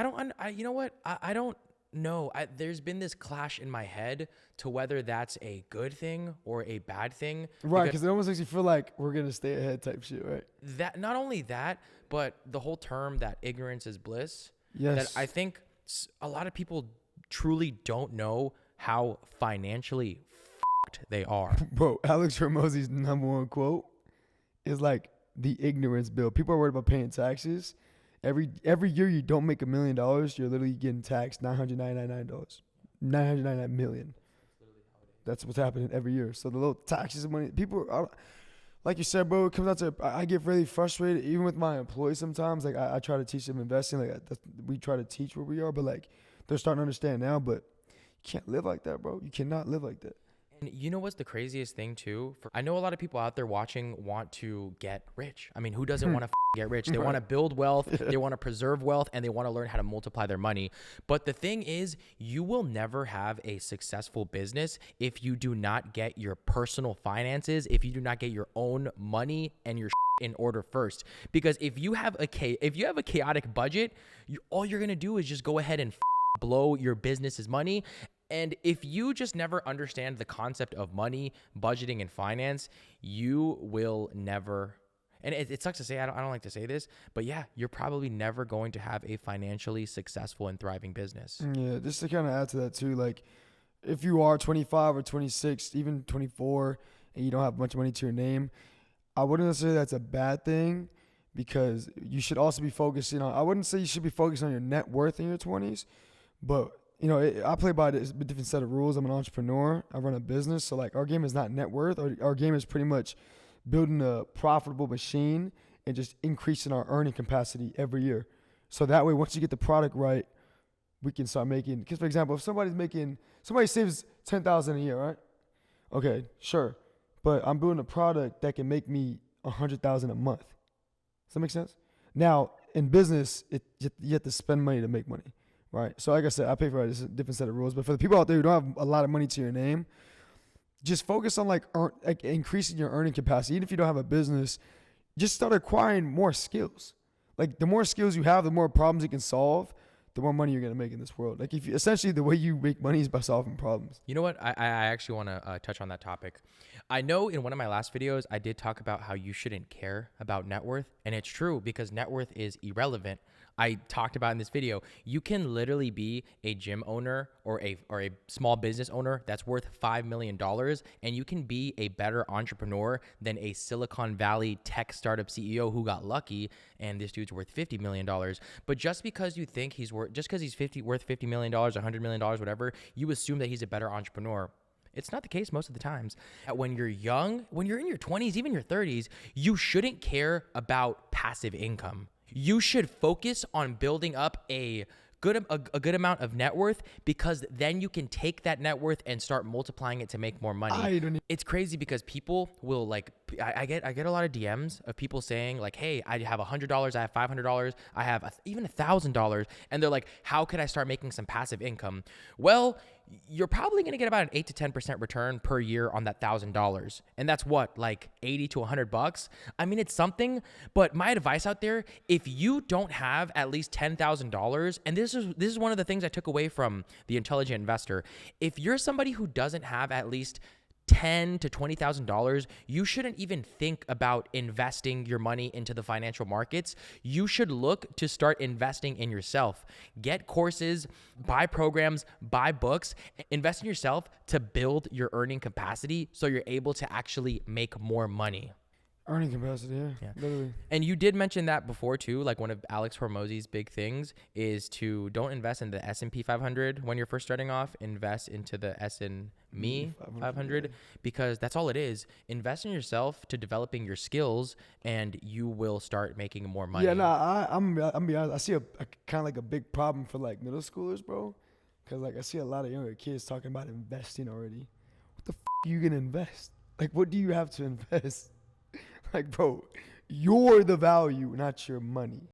you know what? I don't know. There's been this clash in my head to whether that's a good thing or a bad thing. Right, because it almost makes you feel like we're going to stay ahead type shit, right? That not only that, but the whole term that ignorance is bliss. Yes. That I think a lot of people truly don't know how financially fucked they are. Bro, Alex Hormozy's #1 quote is like the ignorance bill. People are worried about paying taxes. Every year you don't make $1 million, you're literally getting taxed $999. $999 million. That's what's happening every year. So the little taxes and money, like you said, bro, it comes out to, I get really frustrated, even with my employees sometimes. Like, I try to teach them investing. Like, we try to teach where we are, but, like, they're starting to understand now. But you can't live like that, bro. You cannot live like that. And you know what's the craziest thing, too? I know a lot of people out there watching want to get rich. I mean, who doesn't want to get rich? They want to build wealth. They want to preserve wealth, and they want to learn how to multiply their money. But the thing is, you will never have a successful business if you do not get your personal finances, if you do not get your own money and your in order first. Because if you have a chaotic budget, all you're going to do is just go ahead and blow your business's money. And if you just never understand the concept of money, budgeting, and finance, you will never, and it sucks to say, I don't like to say this, but yeah, you're probably never going to have a financially successful and thriving business. Yeah, just to kind of add to that too, like if you are 25 or 26, even 24, and you don't have much money to your name, I wouldn't necessarily say that's a bad thing, because you should also be focusing on, I wouldn't say you should be focused on your net worth in your 20s, but you know, I play by a different set of rules. I'm an entrepreneur. I run a business. So, like, our game is not net worth. Our game is pretty much building a profitable machine and just increasing our earning capacity every year. So that way, once you get the product right, we can start making. Because for example, if somebody saves 10,000 a year, right? Okay, sure, but I'm building a product that can make me 100,000 a month. Does that make sense? Now in business, you have to spend money to make money, right? So like I said, I pay for it. It's a different set of rules. But for the people out there who don't have a lot of money to your name, just focus on like increasing your earning capacity. Even if you don't have a business, just start acquiring more skills. Like the more skills you have, the more problems you can solve, the more money you're gonna make in this world. Like if you, essentially the way you make money is by solving problems. You know what? I actually want to touch on that topic. I know in one of my last videos, I did talk about how you shouldn't care about net worth. And it's true because net worth is irrelevant. I talked about in this video, you can literally be a gym owner or a small business owner that's worth $5 million, and you can be a better entrepreneur than a Silicon Valley tech startup CEO who got lucky and this dude's worth $50 million. But just because you think worth $50 million, $100 million, whatever, you assume that he's a better entrepreneur. It's not the case most of the times. When you're young, when you're in your 20s, even your 30s, you shouldn't care about passive income. You should focus on building up a good amount of net worth, because then you can take that net worth and start multiplying it to make more money. It's crazy because people will like, I get a lot of DMs of people saying like, hey, I have $100, I have $500, I have even $1,000. And they're like, how could I start making some passive income? Well, you're probably going to get about an 8 to 10% return per year on that $1,000. And that's what, like 80 to $100. I mean, it's something, but my advice out there, if you don't have at least $10,000, and this is one of the things I took away from The Intelligent Investor. If you're somebody who doesn't have at least $10,000 to $20,000, you shouldn't even think about investing your money into the financial markets. You should look to start investing in yourself. Get courses, buy programs, buy books, invest in yourself to build your earning capacity so you're able to actually make more money. Earning capacity, yeah. Literally. And you did mention that before too. Like one of Alex Hormozi's big things is to don't invest in the S&P 500 when you're first starting off. Invest into the S&Me 500 because that's all it is. Invest in yourself to developing your skills, and you will start making more money. Yeah, no, I'm be honest. I see a kind of like a big problem for like middle schoolers, bro. Because like I see a lot of younger kids talking about investing already. What the are you gonna invest? Like, what do you have to invest? Like, bro, you're the value, not your money.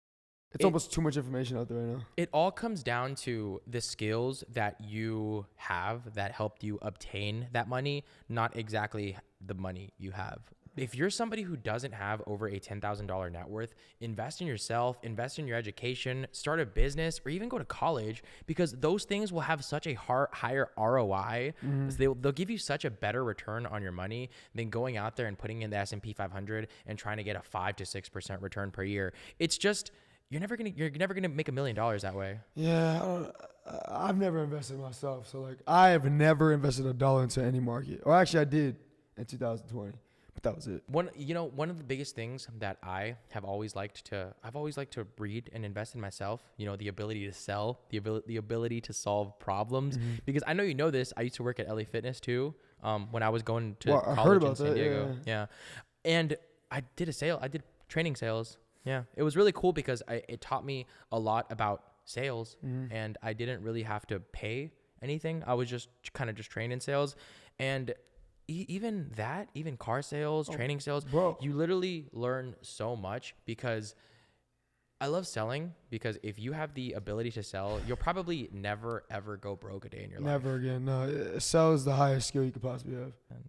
It's almost too much information out there right now. It all comes down to the skills that you have that helped you obtain that money, not exactly the money you have. If you're somebody who doesn't have over a $10,000 net worth, invest in yourself, invest in your education, start a business, or even go to college, because those things will have such a higher ROI. Mm-hmm. So they'll give you such a better return on your money than going out there and putting in the S&P 500 and trying to get a 5 to 6% return per year. It's just, you're never gonna make $1 million that way. Yeah, I've never invested myself. So like, I have never invested $1 into any market. Or actually, I did in 2020. But that was it. One of the biggest things that I've always liked to read and invest in myself, the ability to sell, the ability to solve problems. Mm-hmm. Because I know you know this. I used to work at LA Fitness too. When I was going to college in San Diego. Yeah. And I did training sales. Yeah. It was really cool because it taught me a lot about sales, mm-hmm. and I didn't really have to pay anything. I was just kind of trained in sales. And even car sales, training sales, bro, you literally learn so much, because I love selling, because if you have the ability to sell, you'll probably never, ever go broke a day in your life. Never again. No, sell is the highest skill you could possibly have. And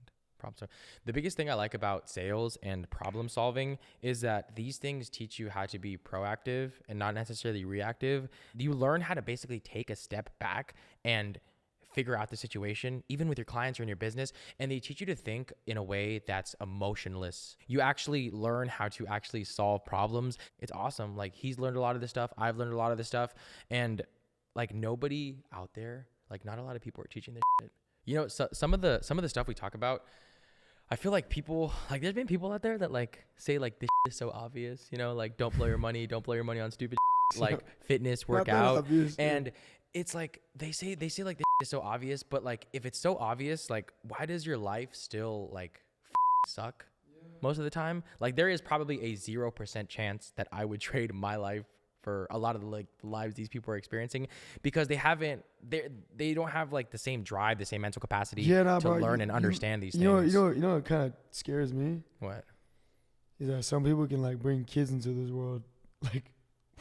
the biggest thing I like about sales and problem solving is that these things teach you how to be proactive and not necessarily reactive. You learn how to basically take a step back and figure out the situation, even with your clients or in your business, and they teach you to think in a way that's emotionless. You actually learn how to actually solve problems. It's awesome. Like, he's learned a lot of this stuff. I've learned a lot of this stuff. And like, nobody out there, like, not a lot of people are teaching this shit. So some of the stuff we talk about, I feel like people, like, there's been people out there that like say like, this is so obvious, like, don't blow your money on stupid like fitness, workout. And it's like, they say like, this is so obvious, but like, if it's so obvious, like, why does your life still like suck most of the time? Like, there is probably a 0% chance that I would trade my life for a lot of the lives these people are experiencing, because they don't have like the same drive, the same mental capacity to bro, learn and understand these things. You know what kind of scares me? What? Is that some people can like bring kids into this world like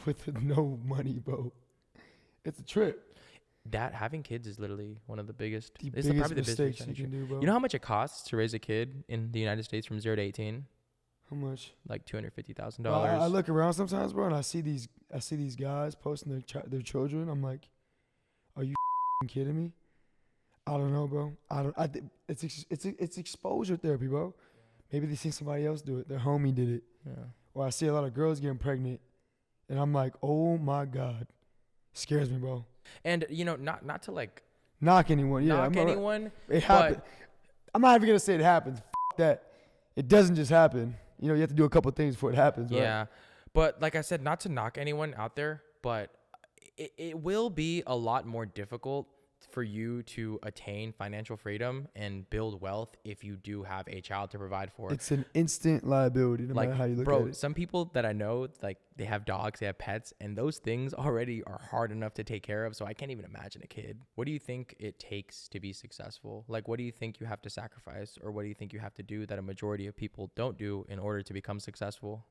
with no money, bro. It's a trip. That having kids is literally one of the biggest. It's probably the mistakes you can do, bro. You know how much it costs to raise a kid in the United States from 0 to 18? How much? Like $250,000. Well, I look around sometimes, bro, and I see these guys posting their children. I'm like, are you kidding me? I don't know, bro. It's exposure therapy, bro. Maybe they see somebody else do it. Their homie did it. Yeah. Or I see a lot of girls getting pregnant, and I'm like, oh my God, scares me, bro. And not to like knock anyone. Yeah, knock anyone. It happened. I'm not even gonna say it happens. That it doesn't just happen. You have to do a couple things before it happens. Right? Yeah, but like I said, not to knock anyone out there, but it will be a lot more difficult for you to attain financial freedom and build wealth if you do have a child to provide for. It's an instant liability, no matter how you look at it. Some people that I know, like they have dogs, they have pets, and those things already are hard enough to take care of. So I can't even imagine a kid. What do you think it takes to be successful? Like, what do you think you have to sacrifice, or what do you think you have to do that a majority of people don't do in order to become successful?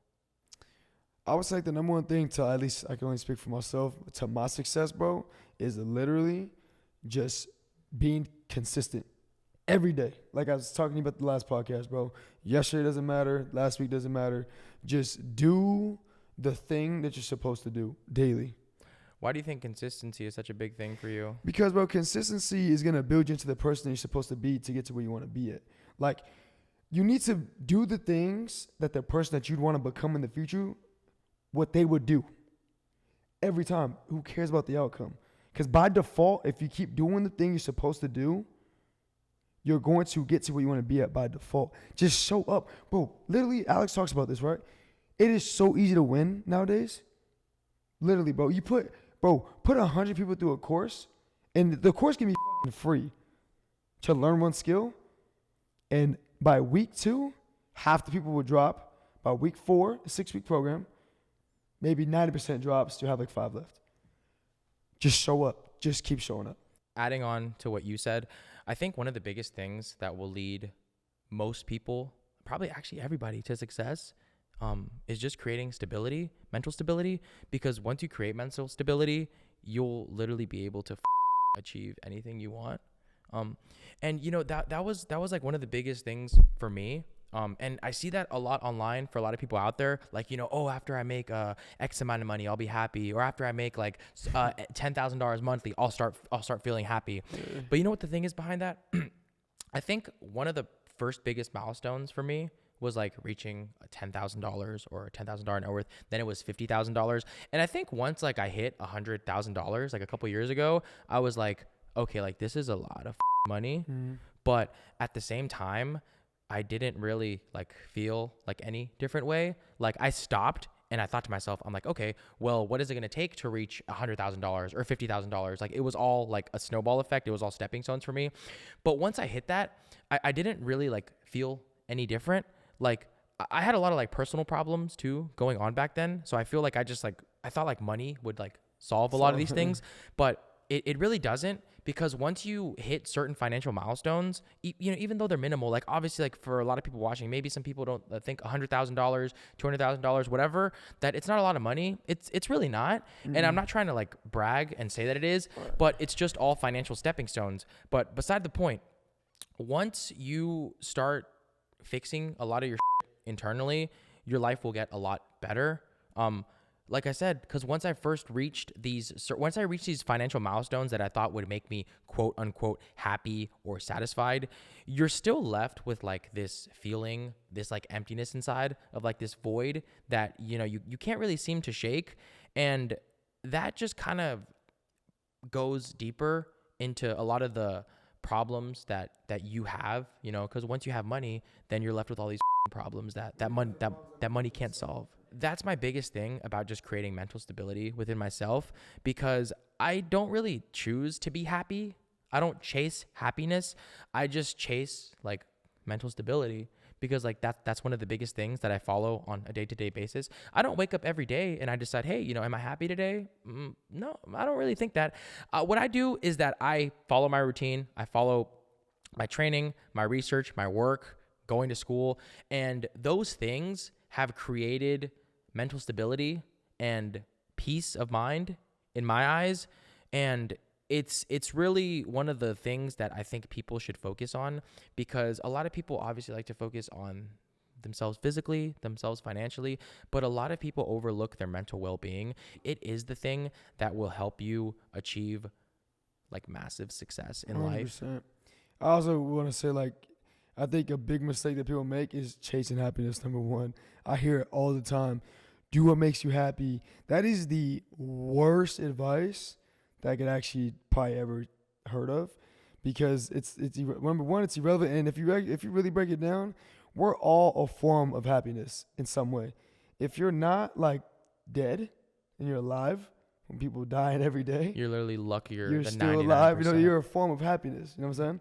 I would say the number one thing, to at least I can only speak for myself, to my success, bro, is literally just being consistent every day. Like I was talking about the last podcast, bro. Yesterday doesn't matter. Last week doesn't matter. Just do the thing that you're supposed to do daily. Why do you think consistency is such a big thing for you? Because, bro, consistency is going to build you into the person that you're supposed to be to get to where you want to be at. Like, you need to do the things that the person that you'd want to become in the future, what they would do. Every time. Who cares about the outcome? Because by default, if you keep doing the thing you're supposed to do, you're going to get to where you want to be at by default. Just show up. Bro, literally, Alex talks about this, right? It is so easy to win nowadays. Literally, bro. Put 100 people through a course, and the course can be free to learn one skill. And by week 2, half the people will drop. By week 4, a 6-week program, maybe 90% drops. You have like 5 left. Just show up. Just keep showing up. Adding on to what you said, I think one of the biggest things that will lead most people, probably actually everybody, to success is just creating stability, mental stability. Because once you create mental stability, you'll literally be able to achieve anything you want. And that was like one of the biggest things for me. And I see that a lot online for a lot of people out there, like, after I make X amount of money, I'll be happy. Or after I make like $10,000 monthly, I'll start feeling happy. But you know what the thing is behind that? I think one of the first biggest milestones for me was like reaching $10,000 or $10,000 net worth. Then it was $50,000. And I think once like I hit $100,000, like a couple years ago, I was like, okay, like this is a lot of money. But at the same time, I didn't really like feel like any different way. Like I stopped and I thought to myself, I'm like, okay, well, what is it going to take to reach $100,000 or $50,000? Like it was all like a snowball effect. It was all stepping stones for me. But once I hit that, I didn't really like feel any different. Like I had a lot of like personal problems too going on back then. So I feel like I thought like money would like solve a lot of these things, but it really doesn't. Because once you hit certain financial milestones, even though they're minimal, like obviously like for a lot of people watching, maybe some people don't think $100,000, $200,000, whatever, that it's not a lot of money. It's really not. And I'm not trying to like brag and say that it is, but it's just all financial stepping stones. But beside the point, once you start fixing a lot of your internally, your life will get a lot better. Like I said, because once I reached these financial milestones that I thought would make me quote unquote happy or satisfied, you're still left with like this feeling, this like emptiness inside of like this void that, you can't really seem to shake. And that just kind of goes deeper into a lot of the problems that you have, because once you have money, then you're left with all these problems that money can't solve. That's my biggest thing about just creating mental stability within myself, because I don't really choose to be happy. I don't chase happiness. I just chase like mental stability, because like that's one of the biggest things that I follow on a day-to-day basis. I don't wake up every day and I decide, hey, am I happy today? No, I don't really think that. What I do is that I follow my routine. I follow my training, my research, my work, going to school, and those things have created mental stability and peace of mind in my eyes. And it's really one of the things that I think people should focus on, because a lot of people obviously like to focus on themselves physically, themselves financially, but a lot of people overlook their mental well-being. It is the thing that will help you achieve like massive success in 100%. life. I also want to say, like, I think a big mistake that people make is chasing happiness, number one. I hear it all the time. Do what makes you happy. That is the worst advice that I could actually probably ever heard of, because number one, it's irrelevant. And if you really break it down, we're all a form of happiness in some way. If you're not like dead and you're alive, when people dying every day, You're literally luckier you're than still 99%. alive. You're a form of happiness. You know what I'm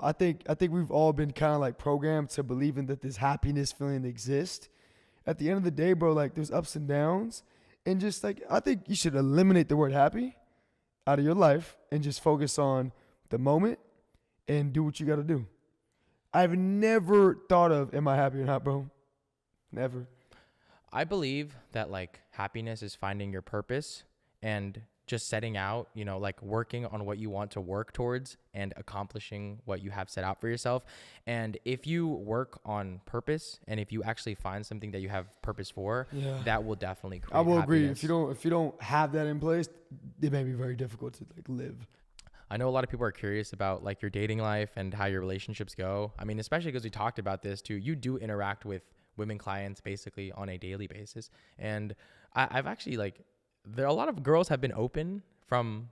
saying? I think we've all been kind of like programmed to believing that this happiness feeling exists. At the end of the day, bro, like there's ups and downs, and just like I think you should eliminate the word happy out of your life and just focus on the moment and do what you got to do. I've never thought of, am I happy or not, bro? Never. I believe that like happiness is finding your purpose and just setting out, like working on what you want to work towards and accomplishing what you have set out for yourself. And if you work on purpose and if you actually find something that you have purpose for, that will definitely create I will agree. happiness. If you don't have that in place, it may be very difficult to like live. I know a lot of people are curious about like your dating life and how your relationships go. I mean, especially because we talked about this too. You do interact with women clients basically on a daily basis. And I've actually there are a lot of girls have been open from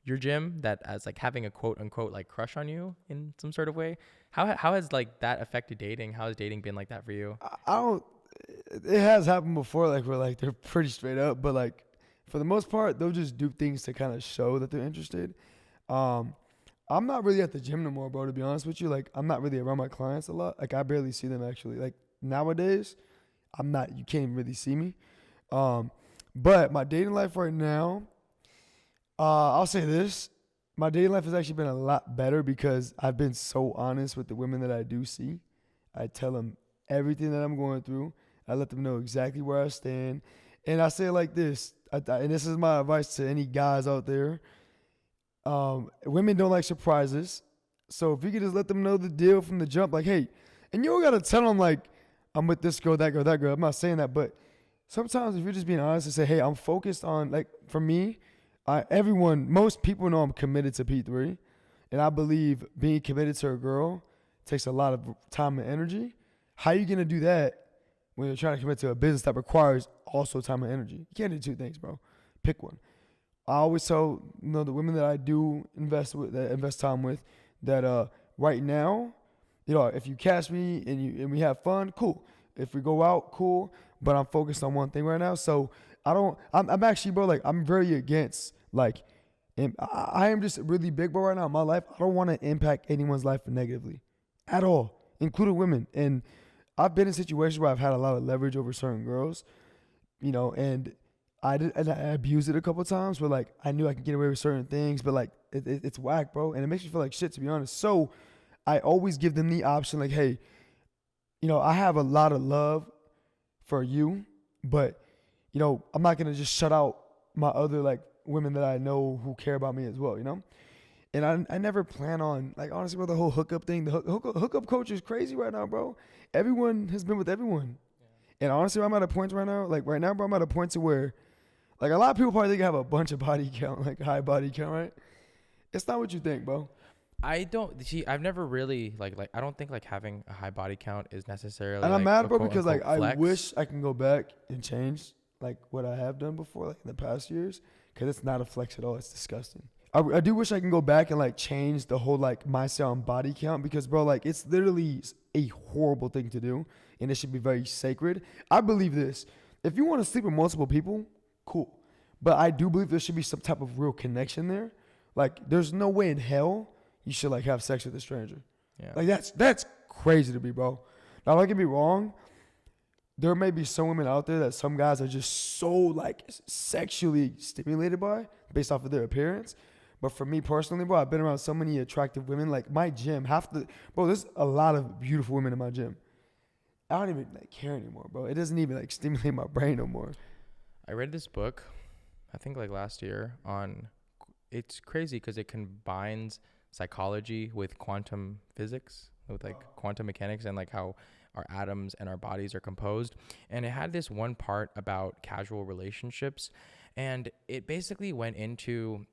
your gym that as like having a quote unquote like crush on you in some sort of way. How has like that affected dating? How has dating been like that for you? It has happened before, like where like they're pretty straight up, but like for the most part, they'll just do things to kind of show that they're interested. I'm not really at the gym no more, bro, to be honest with you. Like I'm not really around my clients a lot. Like I barely see them actually. Like nowadays, you can't even really see me. But my dating life right now, I'll say this. My dating life has actually been a lot better because I've been so honest with the women that I do see. I tell them everything that I'm going through. I let them know exactly where I stand. And I say it like this, and this is my advice to any guys out there. Women don't like surprises. So if you could just let them know the deal from the jump, like, hey, and you don't got to tell them like, I'm with this girl, that girl, that girl. I'm not saying that, but sometimes if you're just being honest and say, hey, I'm focused on, like, for me, most people know I'm committed to P3. And I believe being committed to a girl takes a lot of time and energy. How are you going to do that when you're trying to commit to a business that requires also time and energy? You can't do two things, bro. Pick one. I always tell the women that I do invest time with that right now, if you catch me and we have fun, cool. If we go out, cool. But I'm focused on one thing right now. So I'm actually, bro, like I'm very against like, I am just really big, bro, right now in my life. I don't want to impact anyone's life negatively at all, including women. And I've been in situations where I've had a lot of leverage over certain girls, and I abused it a couple of times where like I knew I could get away with certain things, but like it's whack, bro. And it makes me feel like shit, to be honest. So I always give them the option like, hey, I have a lot of love for you, but I'm not gonna just shut out my other like women that I know who care about me as well, And I never plan on, like, honestly, bro, the whole hookup thing. The hookup culture is crazy right now, bro. Everyone has been with everyone. Yeah. And honestly, I'm at a point right now, bro, I'm at a point to where, like, a lot of people probably think I have a bunch of body count, like high body count, right? It's not what you think, bro. I've never really, I don't think, like, having a high body count is necessarily, and I'm mad, bro, because, like, flex. I wish I can go back and change, like, what I have done before, like, in the past years, because it's not a flex at all. It's disgusting. I do wish I can go back and, like, change the whole, like, mindset on body count because, bro, like, it's literally a horrible thing to do, and it should be very sacred. I believe this. If you want to sleep with multiple people, cool. But I do believe there should be some type of real connection there. Like, there's no way in hell you should, like, have sex with a stranger. Yeah. Like, that's crazy to me, bro. Now, don't get me wrong. There may be some women out there that some guys are just so like sexually stimulated by based off of their appearance. But for me personally, bro, I've been around so many attractive women. Like my gym, there's a lot of beautiful women in my gym. I don't even like care anymore, bro. It doesn't even like stimulate my brain no more. I read this book, I think like last year it's crazy because it combines psychology with quantum physics, with like quantum mechanics and like how our atoms and our bodies are composed. And it had this one part about casual relationships, and it basically went into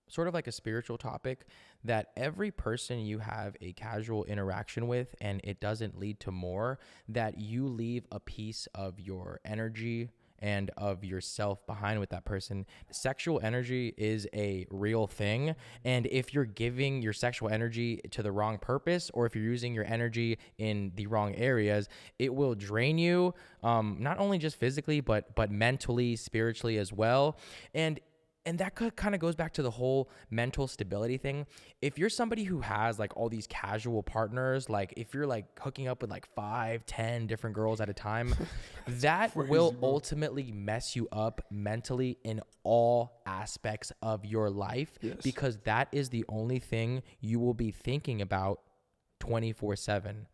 sort of like a spiritual topic, that every person you have a casual interaction with and it doesn't lead to more, that you leave a piece of your energy and of yourself behind with that person. Sexual energy is a real thing. And if you're giving your sexual energy to the wrong purpose, or if you're using your energy in the wrong areas, it will drain you, not only just physically, but mentally, spiritually as well. And that kind of goes back to the whole mental stability thing. If you're somebody who has like all these casual partners, like if you're like hooking up with like 5, 10 different girls at a time, that will ultimately mess you up mentally in all aspects of your life. Yes. Because that is the only thing you will be thinking about 24/7.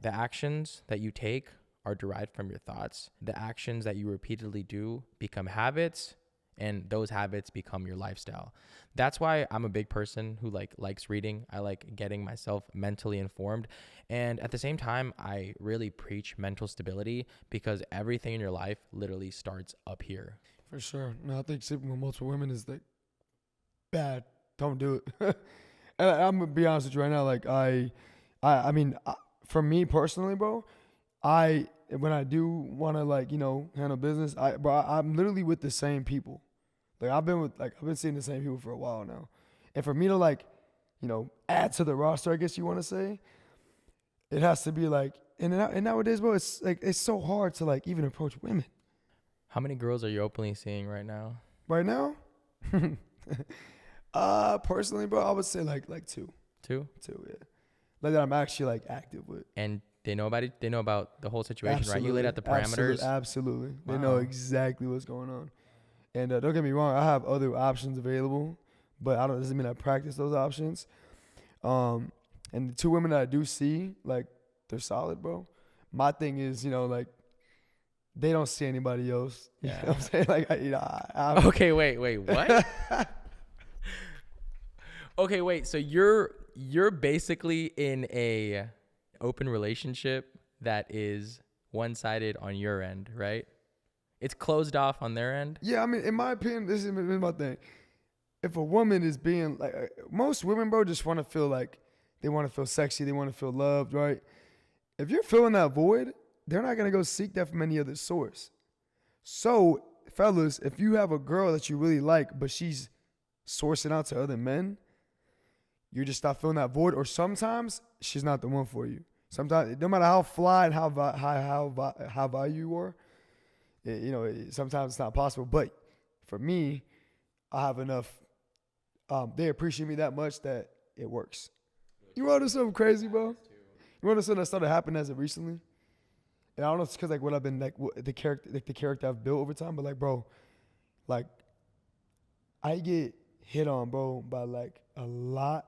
The actions that you take are derived from your thoughts. The actions that you repeatedly do become habits, and those habits become your lifestyle. That's why I'm a big person who likes reading. I like getting myself mentally informed. And at the same time, I really preach mental stability, because everything in your life literally starts up here. For sure. No, I think sleeping with multiple women is like bad. Don't do it. And I'm gonna be honest with you right now. Like I mean, for me personally, bro, when I do want to handle business, I'm literally with the same people. Like I've been seeing the same people for a while now. And for me to add to the roster, I guess you want to say, it has to be like, and nowadays, bro, it's like, it's so hard to like even approach women. How many girls are you openly seeing right now? Right now? Personally, bro, I would say like two. Two, yeah. Like that I'm actually like active with. And they know about it. They know about the whole situation, right? You laid out the parameters. Absolutely. Wow. They know exactly what's going on. And don't get me wrong, I have other options available, but doesn't mean I practice those options. And the two women that I do see, like, they're solid, bro. My thing is, like, they don't see anybody else. You know what I'm saying? Like, okay, wait, what? Okay, wait. So you're basically in a open relationship that is one-sided on your end, right? It's closed off on their end? Yeah, I mean, in my opinion, this is my thing. If a woman is being like, most women, bro, just want to feel like, they want to feel sexy, they want to feel loved, right? If you're filling that void, they're not going to go seek that from any other source. So, fellas, if you have a girl that you really like, but she's sourcing out to other men, you're just not filling that void, or sometimes she's not the one for you. Sometimes, no matter how fly and how value you are, sometimes it's not possible. But for me, I have enough. They appreciate me that much that it works. You want to know something crazy, bro? You want to know something that started happening as of recently? And I don't know if it's because like what I've been the character I've built over time, but like, bro, like I get hit on, bro, by like a lot.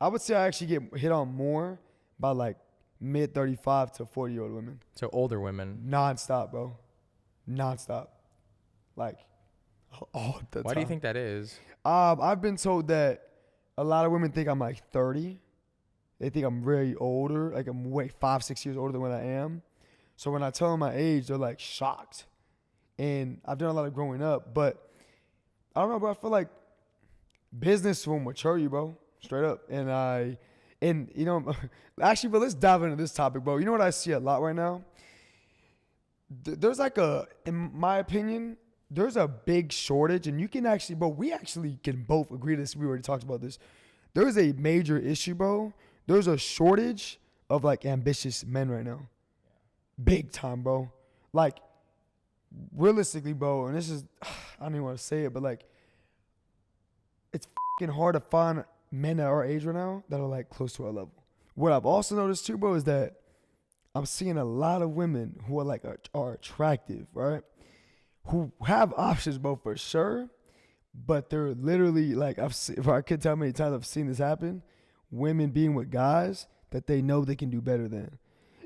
I would say I actually get hit on more by like mid 35 to 40-year-old women. So older women. Non-stop, bro. Non-stop. Like all the time. Why do you think that is? I've been told that a lot of women think I'm like 30. They think I'm very older. Like I'm 5-6 years older than what I am. So when I tell them my age, they're like shocked. And I've done a lot of growing up, but I don't know, bro. I feel like business will mature you, bro. Straight up. Actually, but let's dive into this topic, bro. You know what I see a lot right now? There's like in my opinion, there's a big shortage, and you can actually, bro, we actually can both agree to this. We already talked about this. There's a major issue, bro. There's a shortage of like ambitious men right now. Big time, bro. Like, realistically, bro, and this is, I don't even want to say it, but like, it's fucking hard to find men at our age right now that are like close to our level What I've also noticed too, bro, is that I'm seeing a lot of women who are like are attractive, right? Who have options, bro, for sure. But they're literally like if I could tell how many times I've seen this happen, women being with guys that they know they can do better than.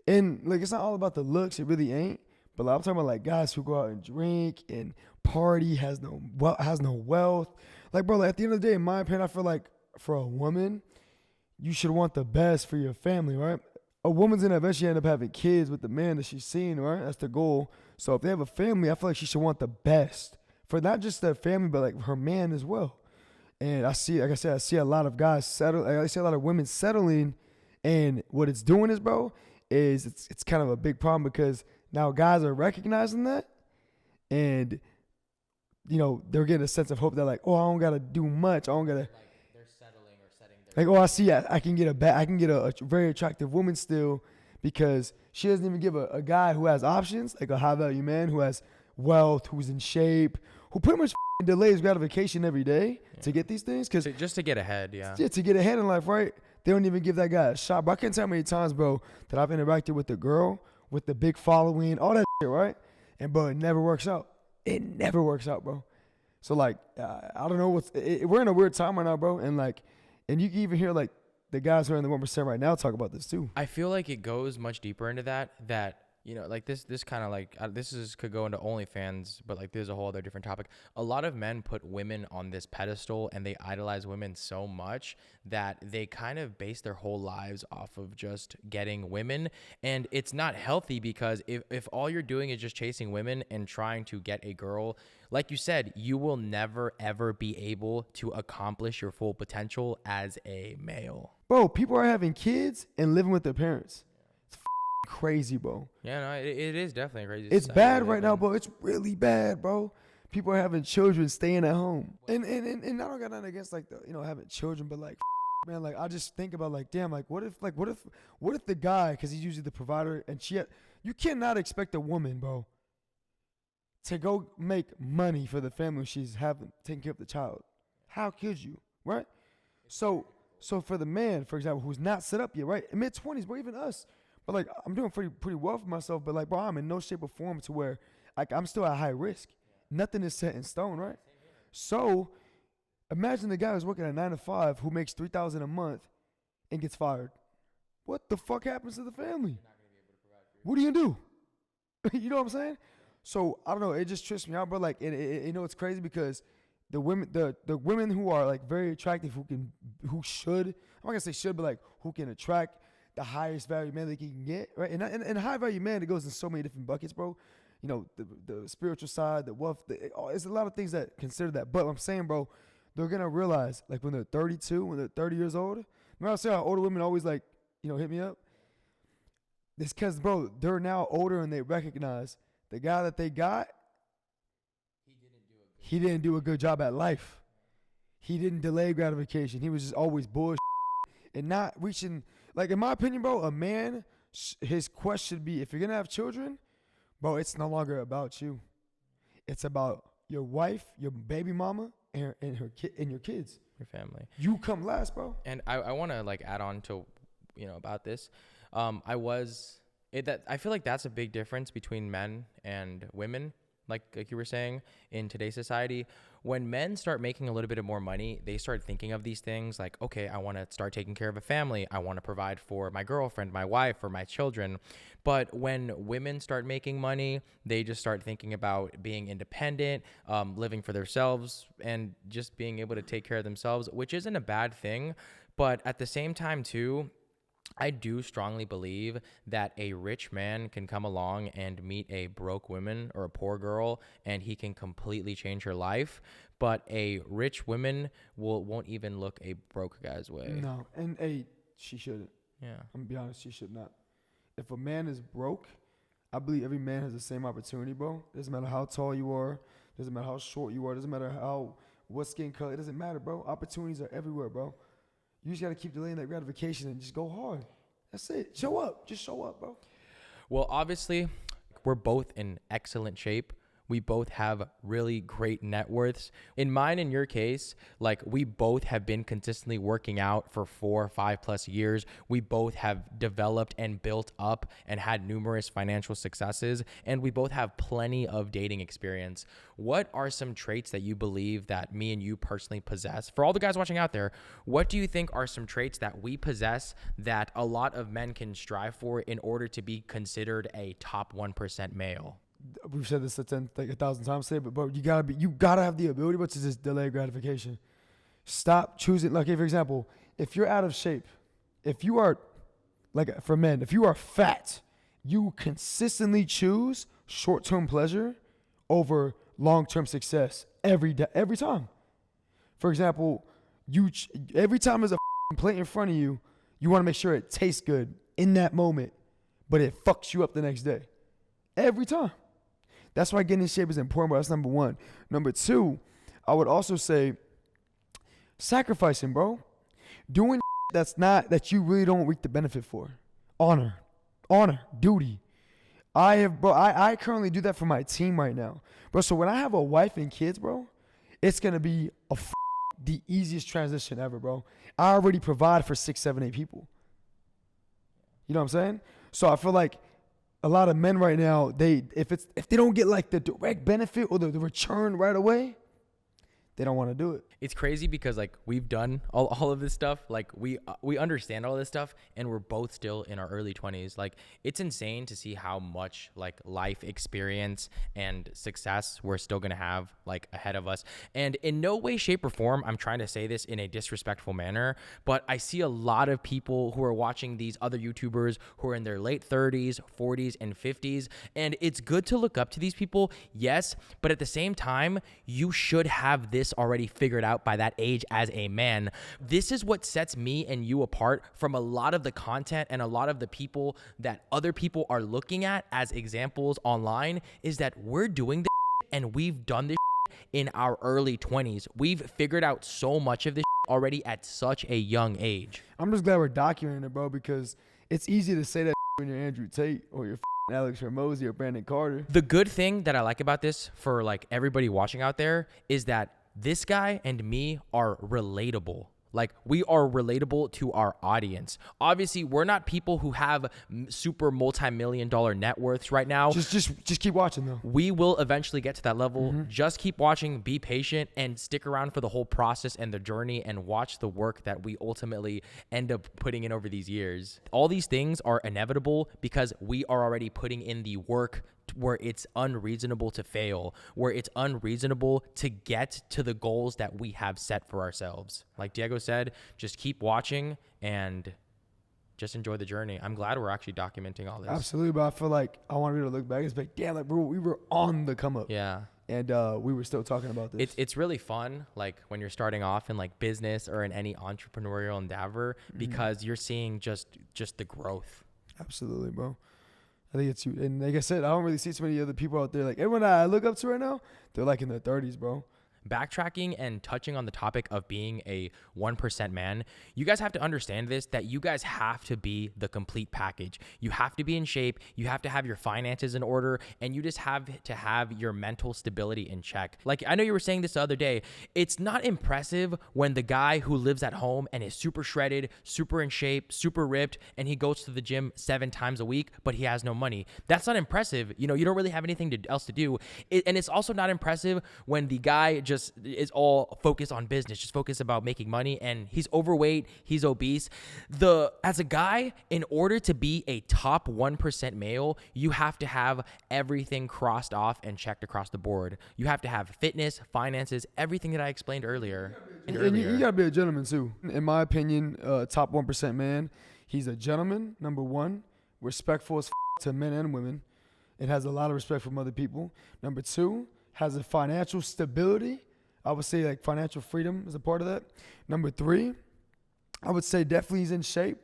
And like it's not all about the looks, it really ain't. But like, I'm talking about like guys who go out and drink and party, has no wealth. Like bro, like, at the end of the day, in my opinion, I feel like for a woman, you should want the best for your family, right? A woman's gonna eventually end up having kids with the man that she's seeing, right? That's the goal. So if they have a family, I feel like she should want the best for not just their family, but like her man as well. And I see, like I said, I see a lot of guys settle. Like I see a lot of women settling, and what it's doing is, bro, is it's kind of a big problem because now guys are recognizing that, and you know they're getting a sense of hope that like, oh, I don't gotta do much. I don't gotta. Like they're settling or setting their. Like, oh, I can get a very attractive woman still because she doesn't even give a guy who has options, like a high value man who has wealth, who's in shape, who pretty much delays gratification every day to get these things. Cause just to get ahead, yeah. Yeah, to get ahead in life, right? They don't even give that guy a shot. But I can't tell how many times, bro, that I've interacted with a girl with the big following, all that shit, right? And, bro, it never works out. It never works out, bro. So, like, I don't know we're in a weird time right now, bro. And, like, and you can even hear, like, the guys who are in the 1% right now talk about this, too. I feel like it goes much deeper into that, you know, like this kind of like, could go into OnlyFans, but like there's a whole other different topic. A lot of men put women on this pedestal and they idolize women so much that they kind of base their whole lives off of just getting women. And it's not healthy because if all you're doing is just chasing women and trying to get a girl, like you said, you will never, ever be able to accomplish your full potential as a male. Bro, people are having kids and living with their parents. Crazy, bro. Yeah, no, it is definitely crazy. It's bad right now, bro. It's really bad, bro. People are having children staying at home, and I don't got nothing against like the having children, but like man, like I just think about like damn, like what if the guy, because he's usually the provider, and you cannot expect a woman, bro, to go make money for the family she's taking care of the child. How could you, right? So for the man, for example, who's not set up yet, right, in mid-20s, bro, even us. But, like, I'm doing pretty well for myself. But, like, bro, I'm in no shape or form to where, like, I'm still at high risk. Yeah. Nothing is set in stone, right? So, imagine the guy who's working at 9 to 5 who makes $3,000 a month and gets fired. What the fuck happens to the family? What are you going to do? You know what I'm saying? So, I don't know. It just trips me out, bro. Like, you know, it's crazy because the women who are, like, very attractive, who should, I'm not going to say should, but, like, who can attract the highest value man that you can get, right? And high value man, it goes in so many different buckets, bro. You know, the spiritual side, the wealth, it's a lot of things that consider that. But I'm saying, bro, they're gonna realize, like when they're 32, when they're 30 years old. Remember I say how older women always like, you know, hit me up? It's because, bro, they're now older and they recognize the guy that they got, he didn't do a good job at life. He didn't delay gratification. He was just always bullshit and not reaching. Like, in my opinion, bro, a man, his quest should be, if you're going to have children, bro, it's no longer about you. It's about your wife, your baby mama, and your kids. Your family. You come last, bro. And I want to, like, add on to, you know, about this. I feel like that's a big difference between men and women. Like you were saying, in today's society, when men start making a little bit of more money, they start thinking of these things like, okay, I want to start taking care of a family. I want to provide for my girlfriend, my wife, or my children. But when women start making money, they just start thinking about being independent, living for themselves, and just being able to take care of themselves, which isn't a bad thing. But at the same time, too, I do strongly believe that a rich man can come along and meet a broke woman or a poor girl, and he can completely change her life. But a rich woman won't even look a broke guy's way. No, and she shouldn't. Yeah, I'm gonna be honest, she should not. If a man is broke, I believe every man has the same opportunity, bro. Doesn't matter how tall you are, doesn't matter how short you are, doesn't matter what skin color. It doesn't matter, bro. Opportunities are everywhere, bro. You just got to keep delaying that gratification and just go hard. That's it. Show up. Just show up, bro. Well, obviously, we're both in excellent shape. We both have really great net worths. In mine and your case, like we both have been consistently working out for 4 or 5 plus years. We both have developed and built up and had numerous financial successes, and we both have plenty of dating experience. What are some traits that you believe that me and you personally possess? For all the guys watching out there, what do you think are some traits that we possess that a lot of men can strive for in order to be considered a top 1% male? We've said this like 1,000 times today, but bro, you gotta have the ability, but to just delay gratification. Stop choosing. Like, for example, if you're out of shape, if you are, like for men, if you are fat, you consistently choose short-term pleasure over long-term success every day, every time. For example, every time there's a plate in front of you, you want to make sure it tastes good in that moment, but it fucks you up the next day. Every time. That's why getting in shape is important, bro. That's number one. Number two, I would also say sacrificing, bro. Doing that you really don't reap the benefit for. Honor, duty. I currently do that for my team right now. Bro, so when I have a wife and kids, bro, it's going to be the easiest transition ever, bro. I already provide for 6, 7, 8 people. You know what I'm saying? So I feel like a lot of men right now, if they don't get like the direct benefit or the return right away, they don't want to do it. It's crazy because like we've done all of this stuff. Like we understand all this stuff, and we're both still in our early 20s. Like it's insane to see how much like life experience and success we're still going to have like ahead of us. And in no way, shape, or form, I'm trying to say this in a disrespectful manner, but I see a lot of people who are watching these other YouTubers who are in their late 30s, 40s, and 50s. And it's good to look up to these people, yes, but at the same time, you should have this already figured out by that age as a man. This is what sets me and you apart from a lot of the content and a lot of the people that other people are looking at as examples online, is that we're doing this and we've done this in our early 20s. We've figured out so much of this already at such a young age. I'm just glad we're documenting it, bro, because it's easy to say that when you're Andrew Tate or you're Alex Hormozy or Brandon Carter. The good thing that I like about this for like everybody watching out there is that this guy and me are relatable. Like we are relatable to our audience. Obviously, we're not people who have super multi-million-dollar net worths right now. Just keep watching though. We will eventually get to that level. Just keep watching, be patient, and stick around for the whole process and the journey, and watch the work that we ultimately end up putting in over these years. All these things are inevitable because we are already putting in the work where it's unreasonable to fail, where it's unreasonable to get to the goals that we have set for ourselves. Like Diego said, just keep watching and just enjoy the journey. I'm glad we're actually documenting all this. Absolutely, but I feel like I want to be able to look back and be like, damn, like bro, we were on the come up. Yeah. And we were still talking about this. It's really fun, like when you're starting off in like business or in any entrepreneurial endeavor, because you're seeing just the growth. Absolutely, bro. I think it's, and like I said, I don't really see too many other people out there. Like everyone I look up to right now, they're like in their 30s, bro. Backtracking and touching on the topic of being a 1% man, you guys have to understand this, that you guys have to be the complete package. You have to be in shape, you have to have your finances in order, and you just have to have your mental stability in check. Like I know you were saying this the other day, it's not impressive when the guy who lives at home and is super shredded, super in shape, super ripped, and he goes to the gym 7 times a week, but he has no money. That's not impressive. You know, you don't really have anything else to do. And it's also not impressive when the guy just is all focused on business, just focused about making money, and he's overweight, he's obese. As a guy, in order to be a top 1% male, you have to have everything crossed off and checked across the board. You have to have fitness, finances, everything that I explained earlier. And you gotta be a gentleman too. In my opinion, top 1% man, he's a gentleman, number one, respectful as to men and women, and has a lot of respect from other people. Number two, has a financial stability. I would say like financial freedom is a part of that. Number three, I would say definitely he's in shape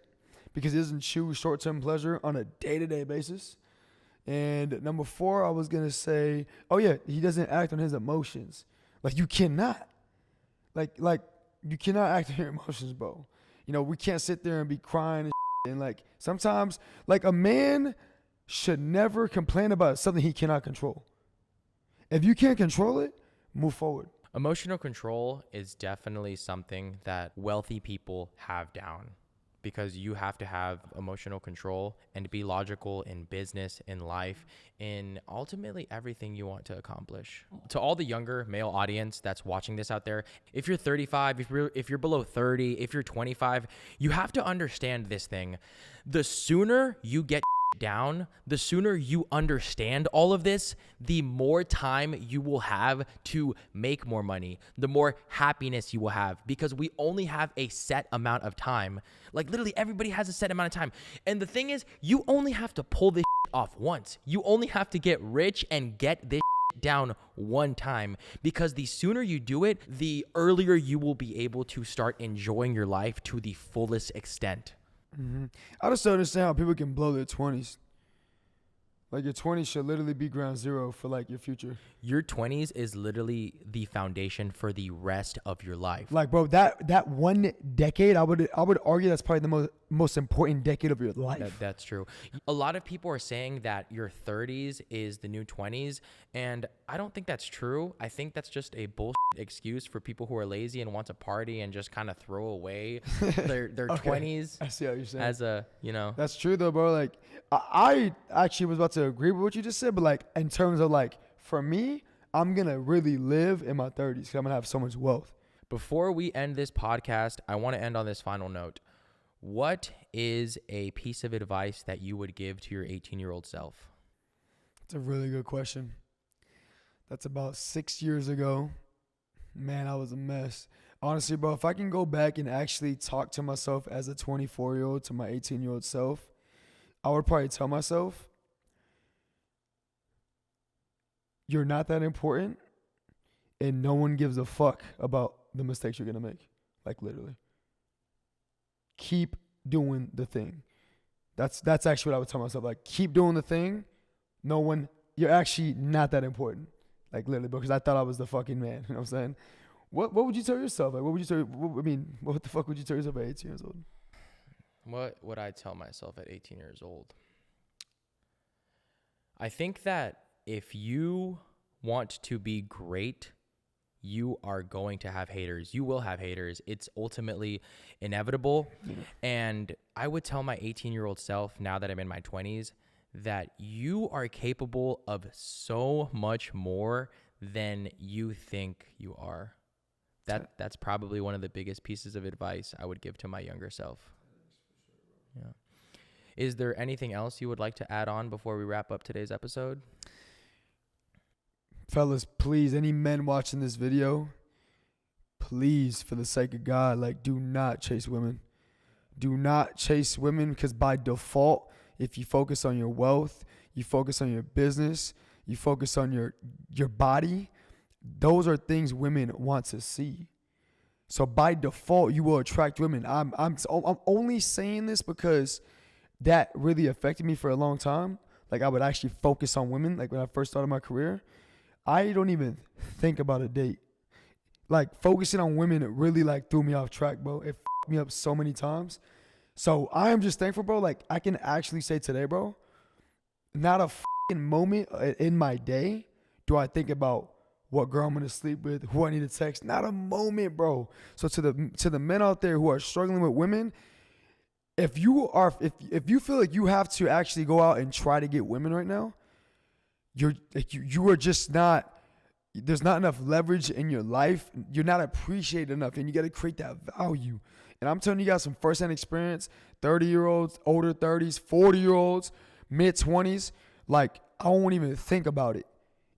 because he doesn't choose short-term pleasure on a day-to-day basis. And number four, I was going to say, oh yeah, he doesn't act on his emotions. Like you cannot. Like you cannot act on your emotions, bro. You know, we can't sit there and be crying and like sometimes like a man should never complain about something he cannot control. If you can't control it, move forward. Emotional control is definitely something that wealthy people have down, because you have to have emotional control and be logical in business, in life, in ultimately everything you want to accomplish. To all the younger male audience that's watching this out there, if you're 35, if you're below 30, if you're 25, you have to understand this thing. The sooner you get down, the sooner you understand all of this, the more time you will have to make more money, the more happiness you will have, because we only have a set amount of time. Like literally everybody has a set amount of time. And the thing is, you only have to pull this off once. You only have to get rich and get this down one time, because the sooner you do it, the earlier you will be able to start enjoying your life to the fullest extent. Mm-hmm. I just don't understand how people can blow their 20s. Like your 20s should literally be ground zero for like your future. Your 20s is literally the foundation for the rest of your life. Like, bro, that one decade, I would argue that's probably the most important decade of your life. That's true. A lot of people are saying that your 30s is the new 20s, and I don't think that's true. I think that's just a bullshit excuse for people who are lazy and want to party and just kind of throw away their okay. 20s. I see what you're saying. As a, you know. That's true though, bro. Like, I actually was about to agree with what you just said, but like in terms of like, for me, I'm going to really live in my 30s because I'm going to have so much wealth. Before we end this podcast, I want to end on this final note. What is a piece of advice that you would give to your 18-year-old self? That's a really good question. That's about 6 years ago. Man, I was a mess. Honestly, bro, if I can go back and actually talk to myself as a 24-year-old to my 18-year-old self, I would probably tell myself, you're not that important, and no one gives a fuck about the mistakes you're going to make. Like, literally. Keep doing the thing. That's actually what I would tell myself. Like, keep doing the thing. You're actually not that important. Like, literally, because I thought I was the fucking man. You know what I'm saying? What would you tell yourself? Like, what the fuck would you tell yourself at 18 years old? What would I tell myself at 18 years old? I think that if you want to be great, you are going to have haters. You will have haters. It's ultimately inevitable. Yeah. And I would tell my 18-year-old self, now that I'm in my 20s, that you are capable of so much more than you think you are. That's probably one of the biggest pieces of advice I would give to my younger self. Yeah. Is there anything else you would like to add on before we wrap up today's episode? Fellas, please, any men watching this video, please, for the sake of God, like, do not chase women. Do not chase women, because by default, if you focus on your wealth, you focus on your business, you focus on your body, those are things women want to see. So by default, you will attract women. I'm only saying this because that really affected me for a long time. Like, I would actually focus on women. Like, when I first started my career, I don't even think about a date. Like, focusing on women, it really like threw me off track, bro. It fucked me up so many times. So I am just thankful, bro. Like, I can actually say today, bro, not a fucking moment in my day do I think about what girl I'm gonna sleep with, who I need to text. Not a moment, bro. So to the men out there who are struggling with women, if you feel like you have to actually go out and try to get women right now, you are just not. There's not enough leverage in your life. You're not appreciated enough, and you got to create that value. And I'm telling you guys from firsthand experience, 30-year-olds, older 30s, 40-year-olds, mid-20s, like, I won't even think about it.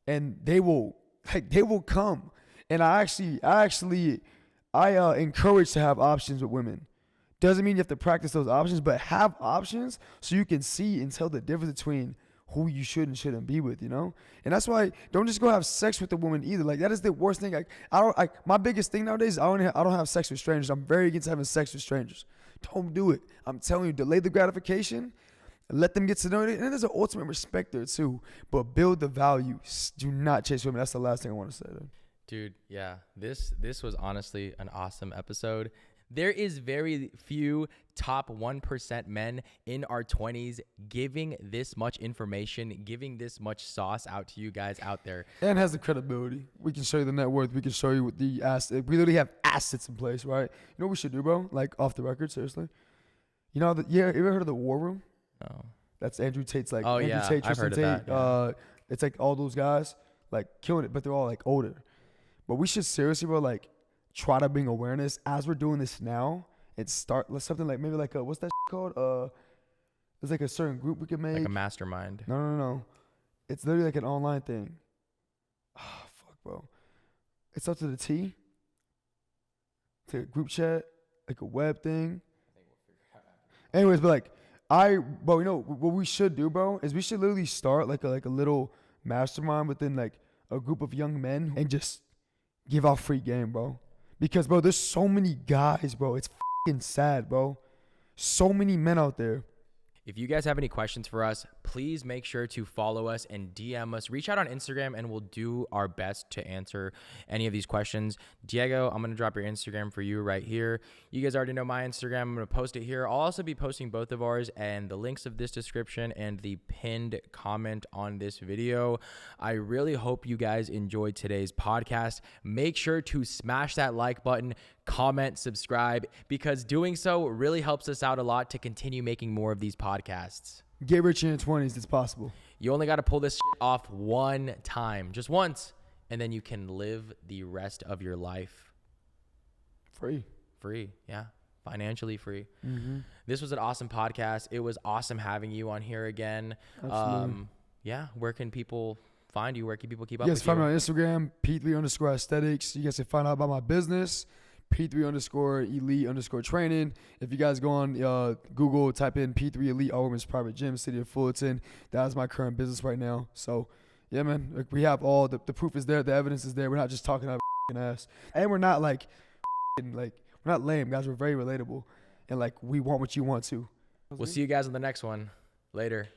And they will come. And I encourage to have options with women. Doesn't mean you have to practice those options, but have options so you can see and tell the difference between who you should and shouldn't be with, you know? And that's why don't just go have sex with a woman either. Like, that is the worst thing. My biggest thing nowadays is I don't have sex with strangers. I'm very against having sex with strangers. Don't do it. I'm telling you, delay the gratification. Let them get to know it. And then there's an ultimate respect there too. But build the value. Do not chase women. That's the last thing I want to say. Dude, yeah. This was honestly an awesome episode. There is very few top 1% men in our 20s giving this much information, giving this much sauce out to you guys out there. And has the credibility. We can show you the net worth. We can show you what the asset. We literally have assets in place, right? You know what we should do, bro? Like off the record, seriously. You know, you ever heard of the War Room? No. That's Andrew Tate's like. Oh, Andrew yeah. Tate, I've Tristan heard of Tate. that. Yeah. It's like all those guys like killing it, but they're all like older. But we should seriously, bro, like try to bring awareness as we're doing this now and start something like maybe like what's that called? There's like a certain group we can make. Like a mastermind. No. It's literally like an online thing. Oh, fuck, bro. It's up to the T. It's like a group chat, like a web thing. Anyways, but like but you know what we should do, bro, is we should literally start like a little mastermind within like a group of young men and just give out free game, bro. Because, bro, there's so many guys, bro. It's fucking sad, bro. So many men out there. If you guys have any questions for us, please make sure to follow us and DM us. Reach out on Instagram and we'll do our best to answer any of these questions. Diego, I'm going to drop your Instagram for you right here. You guys already know my Instagram. I'm going to post it here. I'll also be posting both of ours and the links of this description and the pinned comment on this video. I really hope you guys enjoyed today's podcast. Make sure to smash that like button, comment, subscribe, because doing so really helps us out a lot to continue making more of these podcasts. Get rich in your 20s. It's possible. You only got to pull this off one time, just once, and then you can live the rest of your life free. Yeah. Financially free. Mm-hmm. This was an awesome podcast. It was awesome having you on here again. Absolutely. Yeah. Where can people find you? Where can people keep up You with guys find you? me on Instagram, P3_aesthetics. You guys can find out about my business, P3_elite_training. If you guys go on Google, type in P3 Elite All Women's Private Gym, City of Fullerton. That is my current business right now. So, yeah, man, like we have all the proof is there, the evidence is there. We're not just talking out of ass, and we're not like we're not lame, guys. We're very relatable, and like we want what you want too. We'll see you guys on the next one. Later.